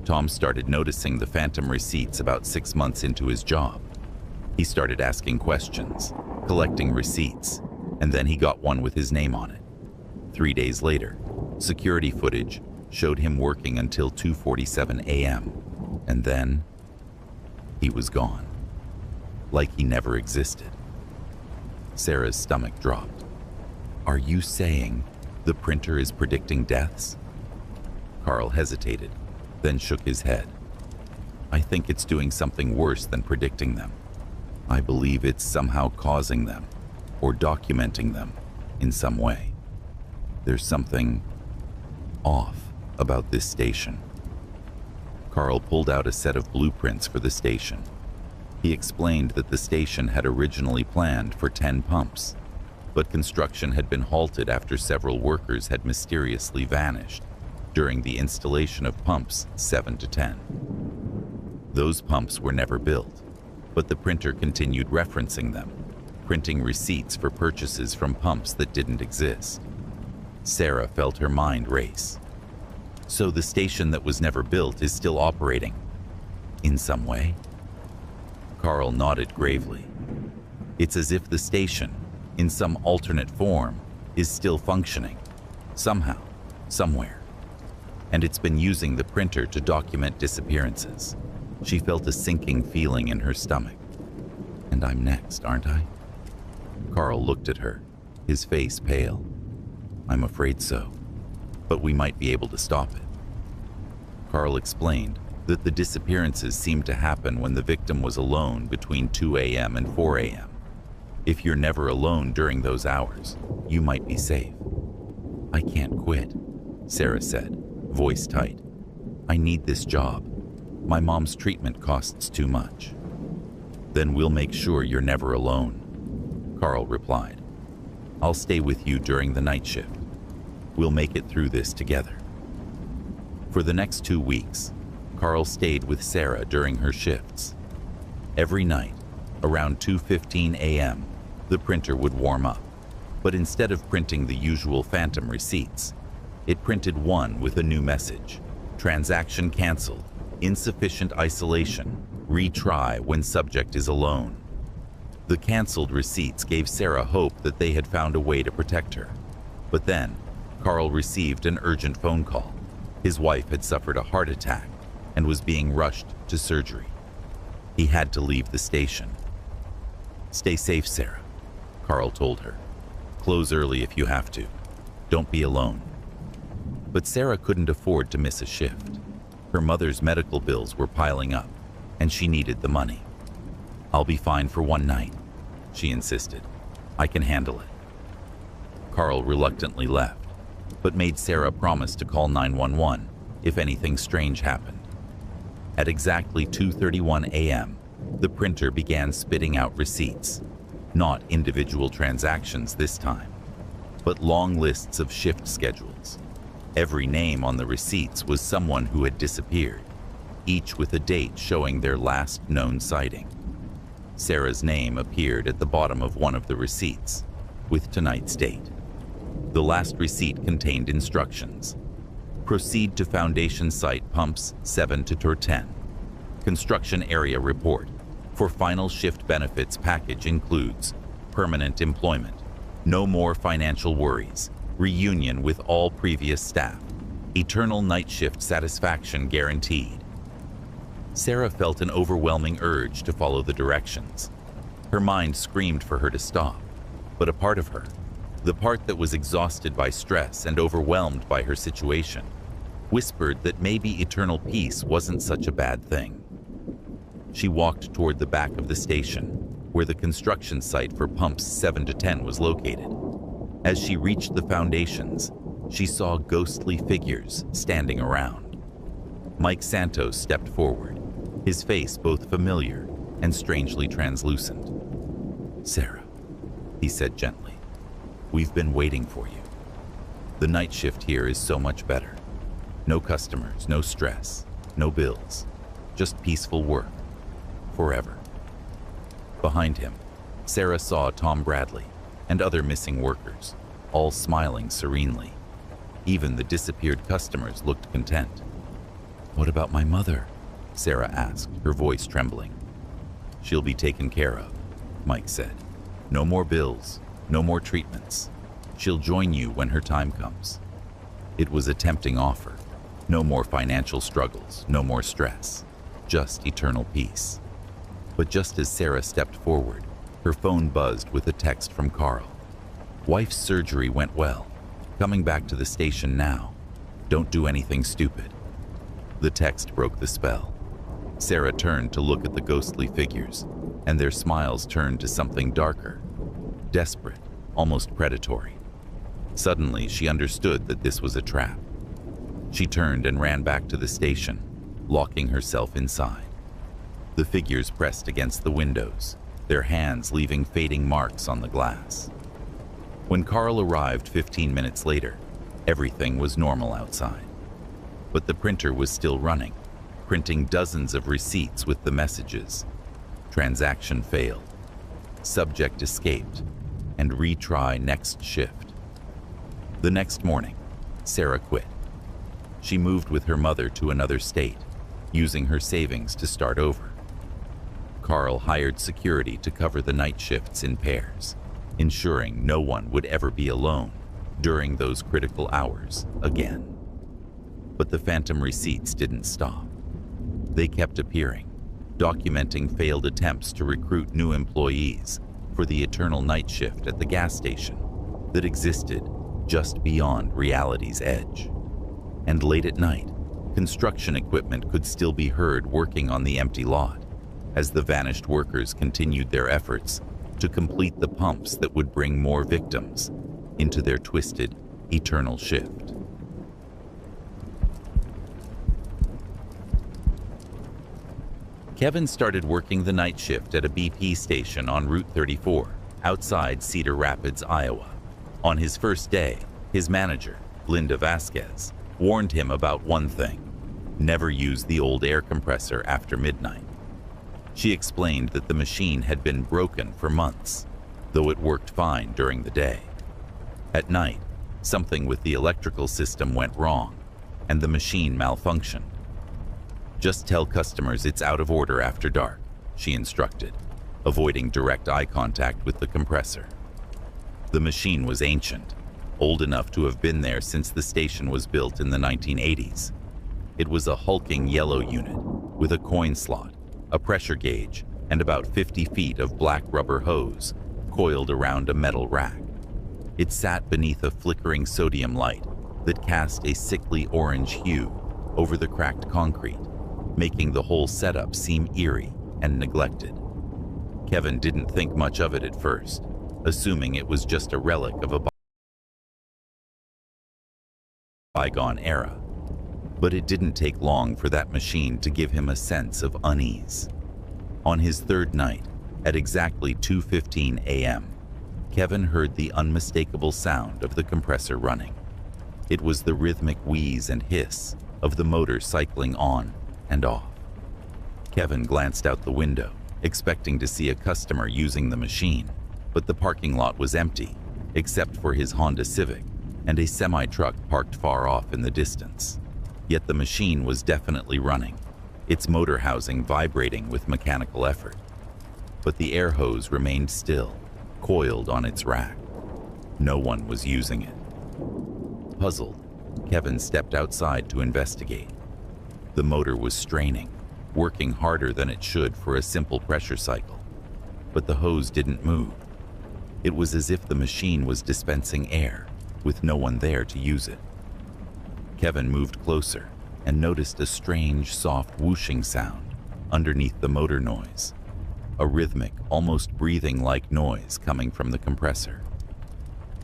Tom started noticing the phantom receipts about 6 months into his job. He started asking questions, collecting receipts, and then he got one with his name on it. 3 days later, security footage showed him working until 2:47 a.m., and then he was gone. Like he never existed." Sarah's stomach dropped. "Are you saying the printer is predicting deaths?" Carl hesitated, then shook his head. "I think it's doing something worse than predicting them. I believe it's somehow causing them, or documenting them in some way. There's something off about this station." Carl pulled out a set of blueprints for the station. He explained that the station had originally planned for 10 pumps, but construction had been halted after several workers had mysteriously vanished during the installation of pumps 7 to 10. Those pumps were never built, but the printer continued referencing them, printing receipts for purchases from pumps that didn't exist. Sarah felt her mind race. "So the station that was never built is still operating, in some way?" Carl nodded gravely. "It's as if the station, in some alternate form, is still functioning, somehow, somewhere. And it's been using the printer to document disappearances." She felt a sinking feeling in her stomach. "And I'm next, aren't I?" Carl looked at her, his face pale. "I'm afraid so, but we might be able to stop it." Carl explained that the disappearances seemed to happen when the victim was alone between 2 a.m. and 4 a.m. If you're never alone during those hours, you might be safe. "I can't quit," Sarah said, voice tight. "I need this job. My mom's treatment costs too much." "Then we'll make sure you're never alone," Carl replied. "I'll stay with you during the night shift. We'll make it through this together." For the next 2 weeks, Carl stayed with Sarah during her shifts. Every night, around 2:15 a.m., the printer would warm up, but instead of printing the usual phantom receipts, it printed one with a new message: "Transaction canceled. Insufficient isolation. Retry when subject is alone." The canceled receipts gave Sarah hope that they had found a way to protect her. But then, Carl received an urgent phone call. His wife had suffered a heart attack and was being rushed to surgery. He had to leave the station. "Stay safe, Sarah," Carl told her. "Close early if you have to. Don't be alone." But Sarah couldn't afford to miss a shift. Her mother's medical bills were piling up, and she needed the money. "I'll be fine for one night," she insisted. "I can handle it." Carl reluctantly left, but made Sarah promise to call 911 if anything strange happened. At exactly 2:31 a.m., the printer began spitting out receipts. Not individual transactions this time, but long lists of shift schedules. Every name on the receipts was someone who had disappeared, each with a date showing their last known sighting. Sarah's name appeared at the bottom of one of the receipts, with tonight's date. The last receipt contained instructions. Proceed to foundation site pumps 7 to 10. Construction area report. For final shift benefits package includes permanent employment, no more financial worries, reunion with all previous staff, eternal night shift satisfaction guaranteed. Sarah felt an overwhelming urge to follow the directions. Her mind screamed for her to stop, but a part of her, the part that was exhausted by stress and overwhelmed by her situation, whispered that maybe eternal peace wasn't such a bad thing. She walked toward the back of the station, where the construction site for pumps 7 to 10 was located. As she reached the foundations, she saw ghostly figures standing around. Mike Santos stepped forward, his face both familiar and strangely translucent. "Sarah," he said gently, "we've been waiting for you. The night shift here is so much better. No customers, no stress, no bills, just peaceful work, forever." Behind him, Sarah saw Tom Bradley and other missing workers, all smiling serenely. Even the disappeared customers looked content. "What about my mother?" Sarah asked, her voice trembling. "She'll be taken care of," Mike said. "No more bills, no more treatments. She'll join you when her time comes." It was a tempting offer. No more financial struggles, no more stress, just eternal peace. But just as Sarah stepped forward, her phone buzzed with a text from Carl. "Wife's surgery went well. Coming back to the station now. Don't do anything stupid." The text broke the spell. Sarah turned to look at the ghostly figures, and their smiles turned to something darker, desperate, almost predatory. Suddenly, she understood that this was a trap. She turned and ran back to the station, locking herself inside. The figures pressed against the windows, their hands leaving fading marks on the glass. When Carl arrived 15 minutes later, everything was normal outside. But the printer was still running, printing dozens of receipts with the messages: "Transaction failed," "Subject escaped," and "Retry next shift." The next morning, Sarah quit. She moved with her mother to another state, using her savings to start over. Carl hired security to cover the night shifts in pairs, ensuring no one would ever be alone during those critical hours again. But the phantom receipts didn't stop. They kept appearing, documenting failed attempts to recruit new employees for the eternal night shift at the gas station that existed just beyond reality's edge. And late at night, construction equipment could still be heard working on the empty lot as the vanished workers continued their efforts to complete the pumps that would bring more victims into their twisted, eternal shift. Kevin started working the night shift at a BP station on Route 34, outside Cedar Rapids, Iowa. On his first day, his manager, Linda Vasquez, warned him about one thing: never use the old air compressor after midnight. She explained that the machine had been broken for months, though it worked fine during the day. At night, something with the electrical system went wrong, and the machine malfunctioned. "Just tell customers it's out of order after dark," she instructed, avoiding direct eye contact with the compressor. The machine was ancient, old enough to have been there since the station was built in the 1980s. It was a hulking yellow unit with a coin slot, a pressure gauge, and about 50 feet of black rubber hose coiled around a metal rack. It sat beneath a flickering sodium light that cast a sickly orange hue over the cracked concrete, making the whole setup seem eerie and neglected. Kevin didn't think much of it at first, assuming it was just a relic of a bygone era. But it didn't take long for that machine to give him a sense of unease. On his third night, At exactly 2:15 a.m., Kevin heard the unmistakable sound of the compressor running. It was the rhythmic wheeze and hiss of the motor cycling on and off. Kevin glanced out the window, expecting to see a customer using the machine, but the parking lot was empty, except for his Honda Civic and a semi-truck parked far off in the distance. Yet the machine was definitely running, its motor housing vibrating with mechanical effort. But the air hose remained still, coiled on its rack. No one was using it. Puzzled, Kevin stepped outside to investigate. The motor was straining, working harder than it should for a simple pressure cycle. But the hose didn't move. It was as if the machine was dispensing air, with no one there to use it. Kevin moved closer and noticed a strange, soft whooshing sound underneath the motor noise. A rhythmic, almost breathing-like noise coming from the compressor.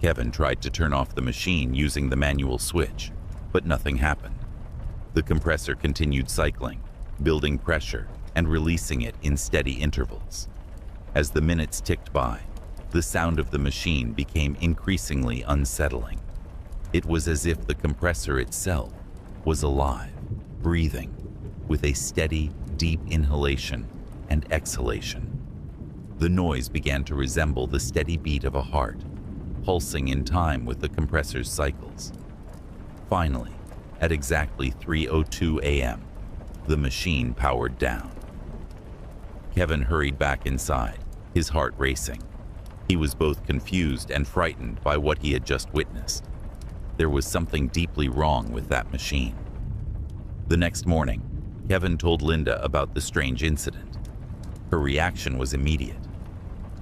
Kevin tried to turn off the machine using the manual switch, but nothing happened. The compressor continued cycling, building pressure and releasing it in steady intervals. As the minutes ticked by, the sound of the machine became increasingly unsettling. It was as if the compressor itself was alive, breathing, with a steady, deep inhalation and exhalation. The noise began to resemble the steady beat of a heart, pulsing in time with the compressor's cycles. Finally, at exactly 3:02 a.m., the machine powered down. Kevin hurried back inside, his heart racing. He was both confused and frightened by what he had just witnessed. There was something deeply wrong with that machine. The next morning, Kevin told Linda about the strange incident. Her reaction was immediate.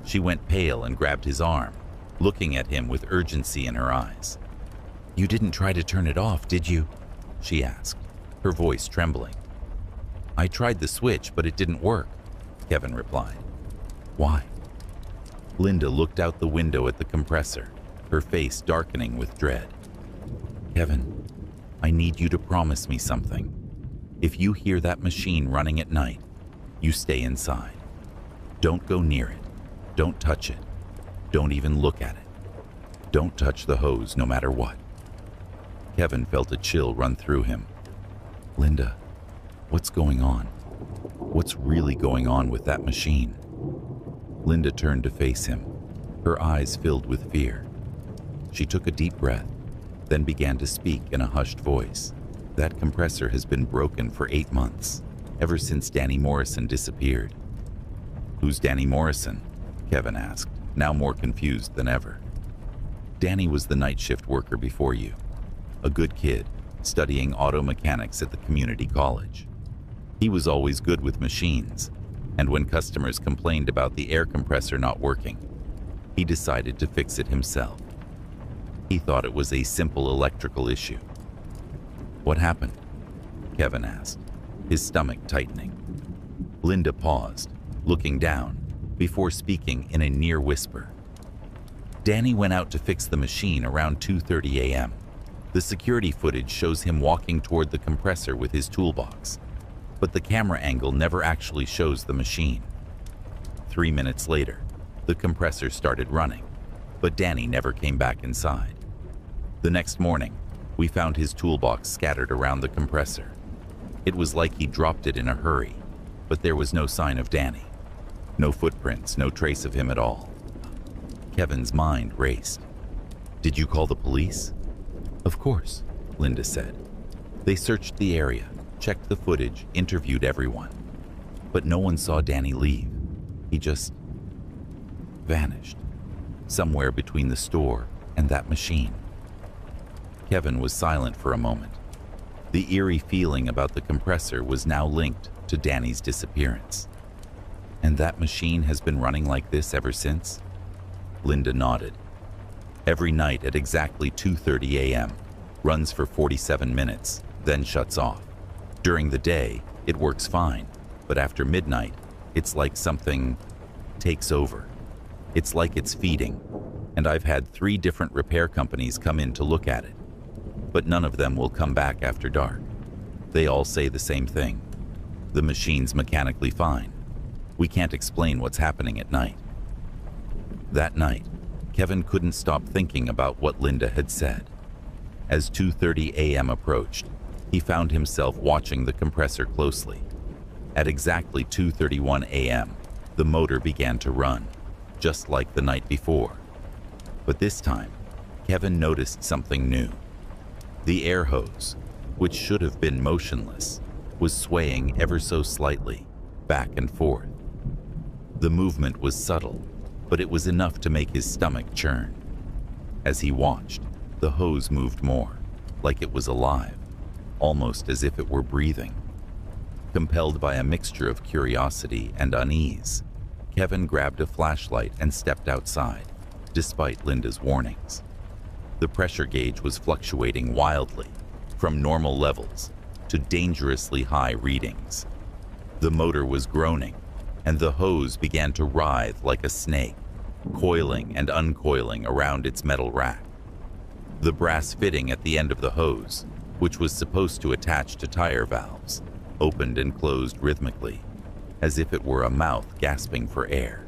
She went pale and grabbed his arm, looking at him with urgency in her eyes. "You didn't try to turn it off, did you?" she asked, her voice trembling. "I tried the switch, but it didn't work," Kevin replied. "Why?" Linda looked out the window at the compressor, her face darkening with dread. "Kevin, I need you to promise me something. If you hear that machine running at night, you stay inside. Don't go near it. Don't touch it. Don't even look at it. Don't touch the hose no matter what." Kevin felt a chill run through him. "Linda, what's going on? What's really going on with that machine?" Linda turned to face him, her eyes filled with fear. She took a deep breath, then began to speak in a hushed voice. "That compressor has been broken for 8 months, ever since Danny Morrison disappeared." "Who's Danny Morrison?" Kevin asked, now more confused than ever. "Danny was the night shift worker before you. A good kid, studying auto mechanics at the community college. He was always good with machines, and when customers complained about the air compressor not working, he decided to fix it himself. He thought it was a simple electrical issue." "What happened?" Kevin asked, his stomach tightening. Linda paused, looking down, before speaking in a near whisper. "Danny went out to fix the machine around 2:30 a.m. The security footage shows him walking toward the compressor with his toolbox, but the camera angle never actually shows the machine. 3 minutes later, the compressor started running, but Danny never came back inside. The next morning, we found his toolbox scattered around the compressor. It was like he dropped it in a hurry, but there was no sign of Danny. No footprints, no trace of him at all." Kevin's mind raced. "Did you call the police?" "Of course," Linda said. "They searched the area, checked the footage, interviewed everyone. But no one saw Danny leave. He just vanished, somewhere between the store and that machine." Kevin was silent for a moment. The eerie feeling about the compressor was now linked to Danny's disappearance. "And that machine has been running like this ever since?" Linda nodded. "Every night at exactly 2:30 a.m., runs for 47 minutes, then shuts off. During the day, it works fine, but after midnight, it's like something takes over. It's like it's feeding, and I've had 3 different repair companies come in to look at it, but none of them will come back after dark. They all say the same thing. The machine's mechanically fine, We can't explain what's happening at night." That night, Kevin couldn't stop thinking about what Linda had said. As 2:30 a.m. approached, he found himself watching the compressor closely. At exactly 2:31 a.m., the motor began to run, just like the night before. But this time, Kevin noticed something new. The air hose, which should have been motionless, was swaying ever so slightly, back and forth. The movement was subtle, but it was enough to make his stomach churn. As he watched, the hose moved more, like it was alive, almost as if it were breathing. Compelled by a mixture of curiosity and unease, Kevin grabbed a flashlight and stepped outside, despite Linda's warnings. The pressure gauge was fluctuating wildly, from normal levels to dangerously high readings. The motor was groaning, and the hose began to writhe like a snake, coiling and uncoiling around its metal rack. The brass fitting at the end of the hose, which was supposed to attach to tire valves, opened and closed rhythmically, as if it were a mouth gasping for air.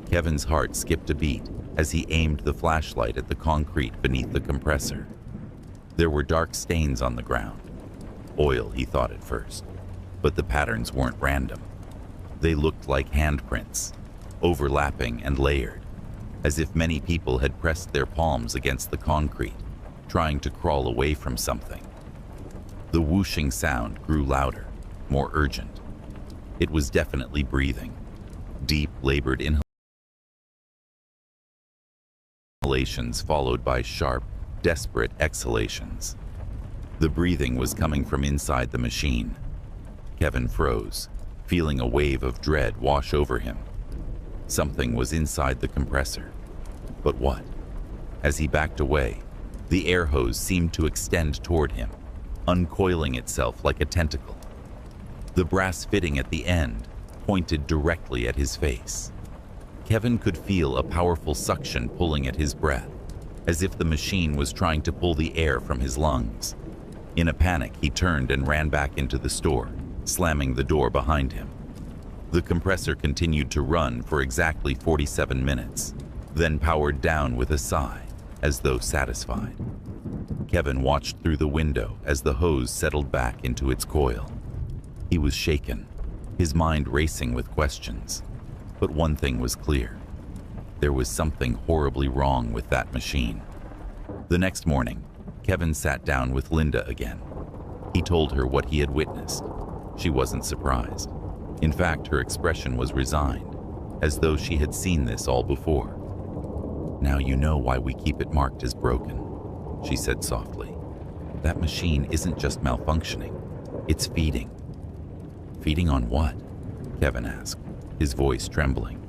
Kevin's heart skipped a beat as he aimed the flashlight at the concrete beneath the compressor. There were dark stains on the ground. Oil, he thought at first, but the patterns weren't random. They looked like handprints, overlapping and layered, as if many people had pressed their palms against the concrete, trying to crawl away from something. The whooshing sound grew louder, more urgent. It was definitely breathing, deep, labored inhalations followed by sharp, desperate exhalations. The breathing was coming from inside the machine. Kevin froze, feeling a wave of dread wash over him. Something was inside the compressor. But what? As he backed away, the air hose seemed to extend toward him, uncoiling itself like a tentacle. The brass fitting at the end pointed directly at his face. Kevin could feel a powerful suction pulling at his breath, as if the machine was trying to pull the air from his lungs. In a panic, he turned and ran back into the store, slamming the door behind him. The compressor continued to run for exactly 47 minutes, then powered down with a sigh, as though satisfied. Kevin watched through the window as the hose settled back into its coil. He was shaken, his mind racing with questions. But one thing was clear. There was something horribly wrong with that machine. The next morning, Kevin sat down with Linda again. He told her what he had witnessed. She wasn't surprised. In fact, her expression was resigned, as though she had seen this all before. "Now you know why we keep it marked as broken," she said softly. "That machine isn't just malfunctioning, it's feeding." "Feeding on what?" Kevin asked, his voice trembling.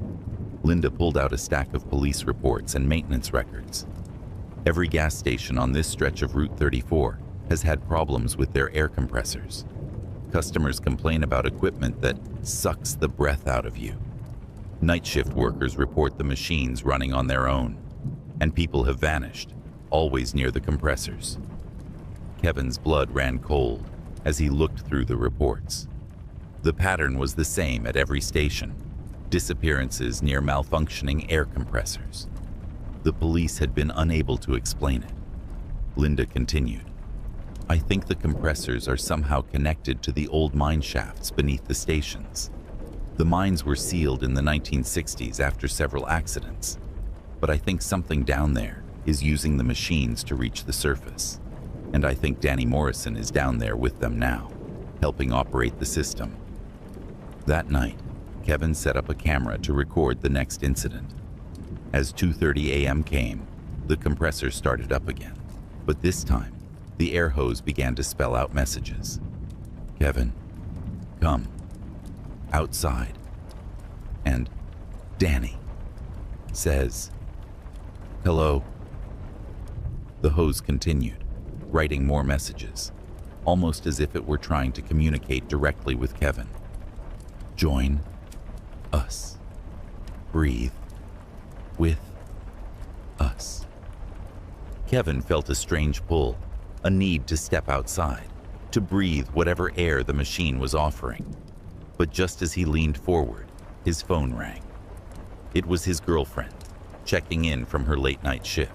Linda pulled out a stack of police reports and maintenance records. Every gas station on this stretch of Route 34 has had problems with their air compressors. Customers complain about equipment that sucks the breath out of you. Night shift workers report the machines running on their own, and people have vanished, always near the compressors. Kevin's blood ran cold as he looked through the reports. The pattern was the same at every station: disappearances near malfunctioning air compressors. The police had been unable to explain it. Linda continued, "I think the compressors are somehow connected to the old mine shafts beneath the stations. The mines were sealed in the 1960s after several accidents, but I think something down there is using the machines to reach the surface. And I think Danny Morrison is down there with them now, helping operate the system." That night, Kevin set up a camera to record the next incident. As 2:30 a.m. came, the compressor started up again, but this time, the air hose began to spell out messages. "Kevin, come. Outside." And "Danny says, hello." The hose continued, writing more messages, almost as if it were trying to communicate directly with Kevin. "Join us. Breathe with us." Kevin felt a strange pull, a need to step outside, to breathe whatever air the machine was offering. But just as he leaned forward, his phone rang. It was his girlfriend, checking in from her late-night shift.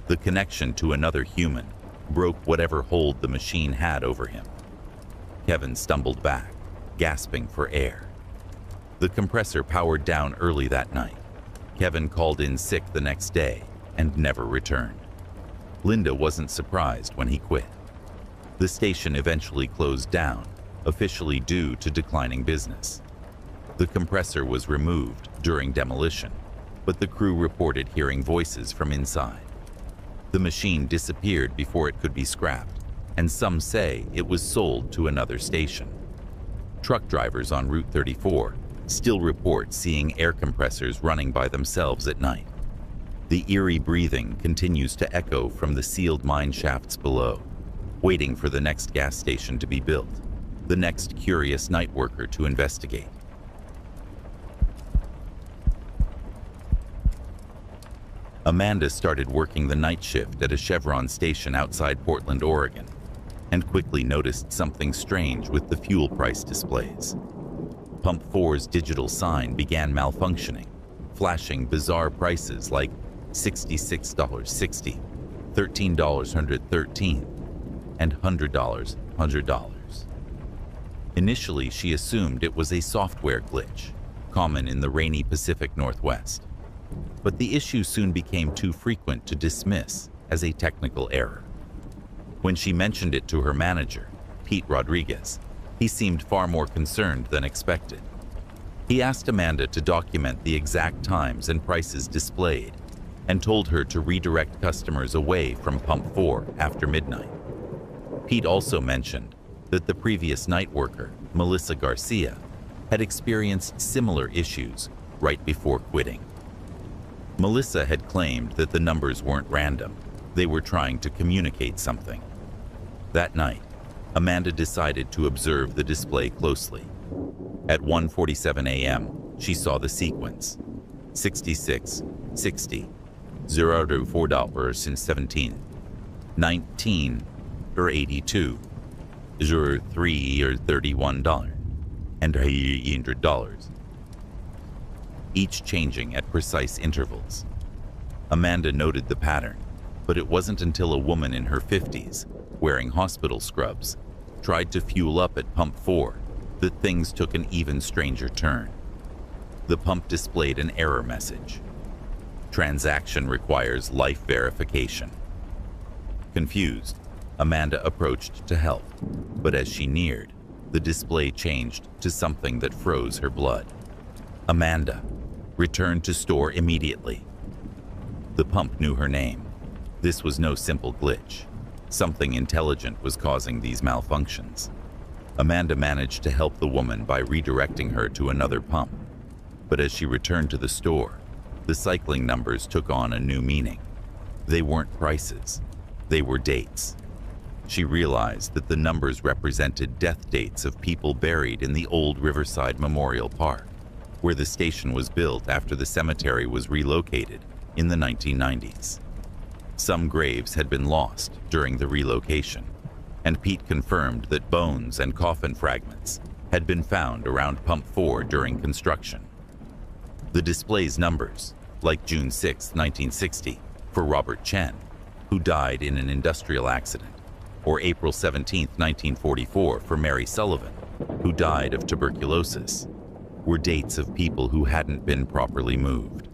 The connection to another human broke whatever hold the machine had over him. Kevin stumbled back, gasping for air. The compressor powered down early that night. Kevin called in sick the next day and never returned. Linda wasn't surprised when he quit. The station eventually closed down, officially due to declining business. The compressor was removed during demolition, but the crew reported hearing voices from inside. The machine disappeared before it could be scrapped, and some say it was sold to another station. Truck drivers on Route 34 still report seeing air compressors running by themselves at night. The eerie breathing continues to echo from the sealed mine shafts below, waiting for the next gas station to be built, the next curious night worker to investigate. Amanda started working the night shift at a Chevron station outside Portland, Oregon, and quickly noticed something strange with the fuel price displays. Pump 4's digital sign began malfunctioning, flashing bizarre prices like $66.60, $13.113, and $100. Initially, she assumed it was a software glitch, common in the rainy Pacific Northwest. But the issue soon became too frequent to dismiss as a technical error. When she mentioned it to her manager, Pete Rodriguez, he seemed far more concerned than expected. He asked Amanda to document the exact times and prices displayed and told her to redirect customers away from Pump 4 after midnight. Pete also mentioned that the previous night worker, Melissa Garcia, had experienced similar issues right before quitting. Melissa had claimed that the numbers weren't random. They were trying to communicate something. That night, Amanda decided to observe the display closely. At 1:47 a.m., she saw the sequence: 66, 60, 0 to $4.17, 19 or 82, 3 or $31, and $100. Each changing at precise intervals. Amanda noted the pattern, but it wasn't until a woman in her 50s, wearing hospital scrubs, tried to fuel up at Pump 4 that things took an even stranger turn. The pump displayed an error message. Transaction requires life verification. Confused, Amanda approached to help, but as she neared, the display changed to something that froze her blood. Amanda, return to store immediately. The pump knew her name. This was no simple glitch. Something intelligent was causing these malfunctions. Amanda managed to help the woman by redirecting her to another pump. But as she returned to the store, the cycling numbers took on a new meaning. They weren't prices, they were dates. She realized that the numbers represented death dates of people buried in the old Riverside Memorial Park, where the station was built after the cemetery was relocated in the 1990s. Some graves had been lost during the relocation, and Pete confirmed that bones and coffin fragments had been found around Pump 4 during construction. The display's numbers, like June 6, 1960, for Robert Chen, who died in an industrial accident, or April 17, 1944, for Mary Sullivan, who died of tuberculosis, were dates of people who hadn't been properly moved.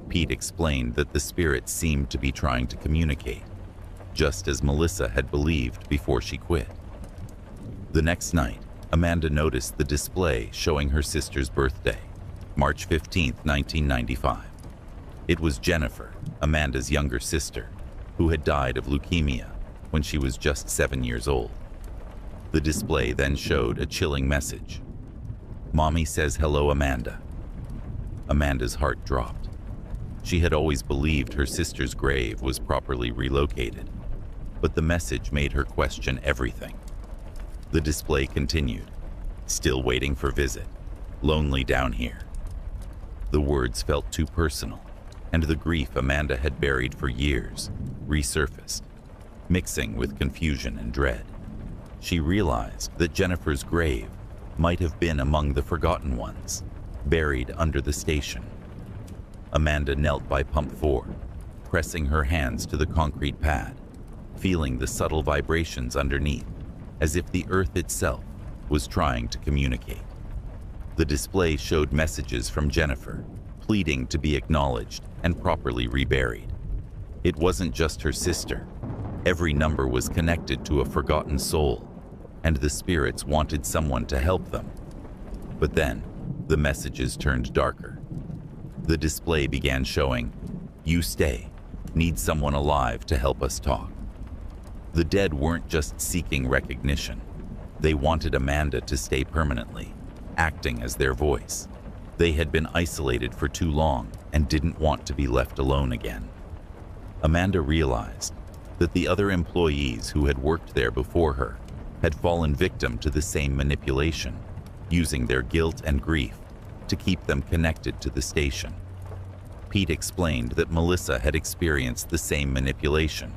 Pete explained that the spirits seemed to be trying to communicate, just as Melissa had believed before she quit. The next night, Amanda noticed the display showing her sister's birthday, March 15, 1995. It was Jennifer, Amanda's younger sister, who had died of leukemia when she was just 7 years old. The display then showed a chilling message: "Mommy says hello, Amanda." Amanda's heart dropped. She had always believed her sister's grave was properly relocated, but the message made her question everything. The display continued: "Still waiting for visit. Lonely down here." The words felt too personal, and the grief Amanda had buried for years resurfaced, mixing with confusion and dread. She realized that Jennifer's grave might have been among the forgotten ones, buried under the station. Amanda knelt by pump 4, pressing her hands to the concrete pad, feeling the subtle vibrations underneath, as if the earth itself was trying to communicate. The display showed messages from Jennifer, pleading to be acknowledged and properly reburied. It wasn't just her sister. Every number was connected to a forgotten soul, and the spirits wanted someone to help them. But then, the messages turned darker. The display began showing, "You stay. Need someone alive to help us talk." The dead weren't just seeking recognition. They wanted Amanda to stay permanently, acting as their voice. They had been isolated for too long and didn't want to be left alone again. Amanda realized that the other employees who had worked there before her had fallen victim to the same manipulation, using their guilt and grief to keep them connected to the station. Pete explained that Melissa had experienced the same manipulation,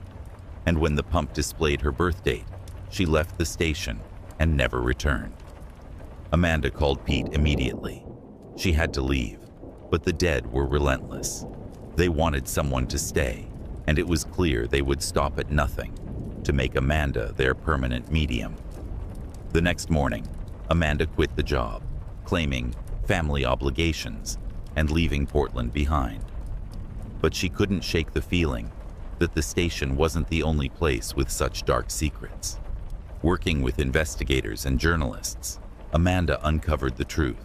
and when the pump displayed her birth date, she left the station and never returned. Amanda called Pete immediately. She had to leave, but the dead were relentless. They wanted someone to stay, and it was clear they would stop at nothing to make Amanda their permanent medium. The next morning, Amanda quit the job, claiming family obligations and leaving Portland behind. But she couldn't shake the feeling that the station wasn't the only place with such dark secrets. Working with investigators and journalists, Amanda uncovered the truth.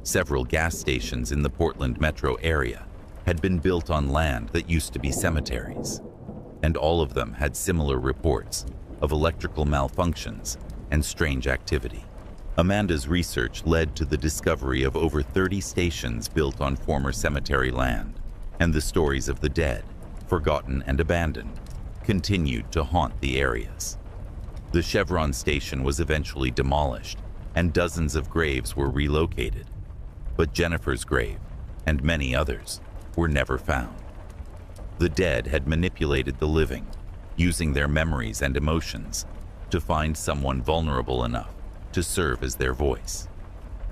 Several gas stations in the Portland metro area had been built on land that used to be cemeteries, and all of them had similar reports of electrical malfunctions and strange activity. Amanda's research led to the discovery of over 30 stations built on former cemetery land, and the stories of the dead, forgotten and abandoned, continued to haunt the areas. The Chevron station was eventually demolished, and dozens of graves were relocated. But Jennifer's grave, and many others, were never found. The dead had manipulated the living, using their memories and emotions to find someone vulnerable enough to serve as their voice.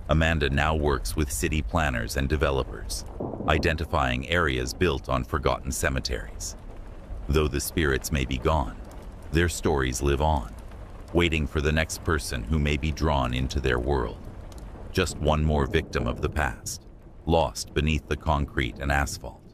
Amanda now works with city planners and developers, identifying areas built on forgotten cemeteries. Though the spirits may be gone, their stories live on, waiting for the next person who may be drawn into their world. Just one more victim of the past, lost beneath the concrete and asphalt.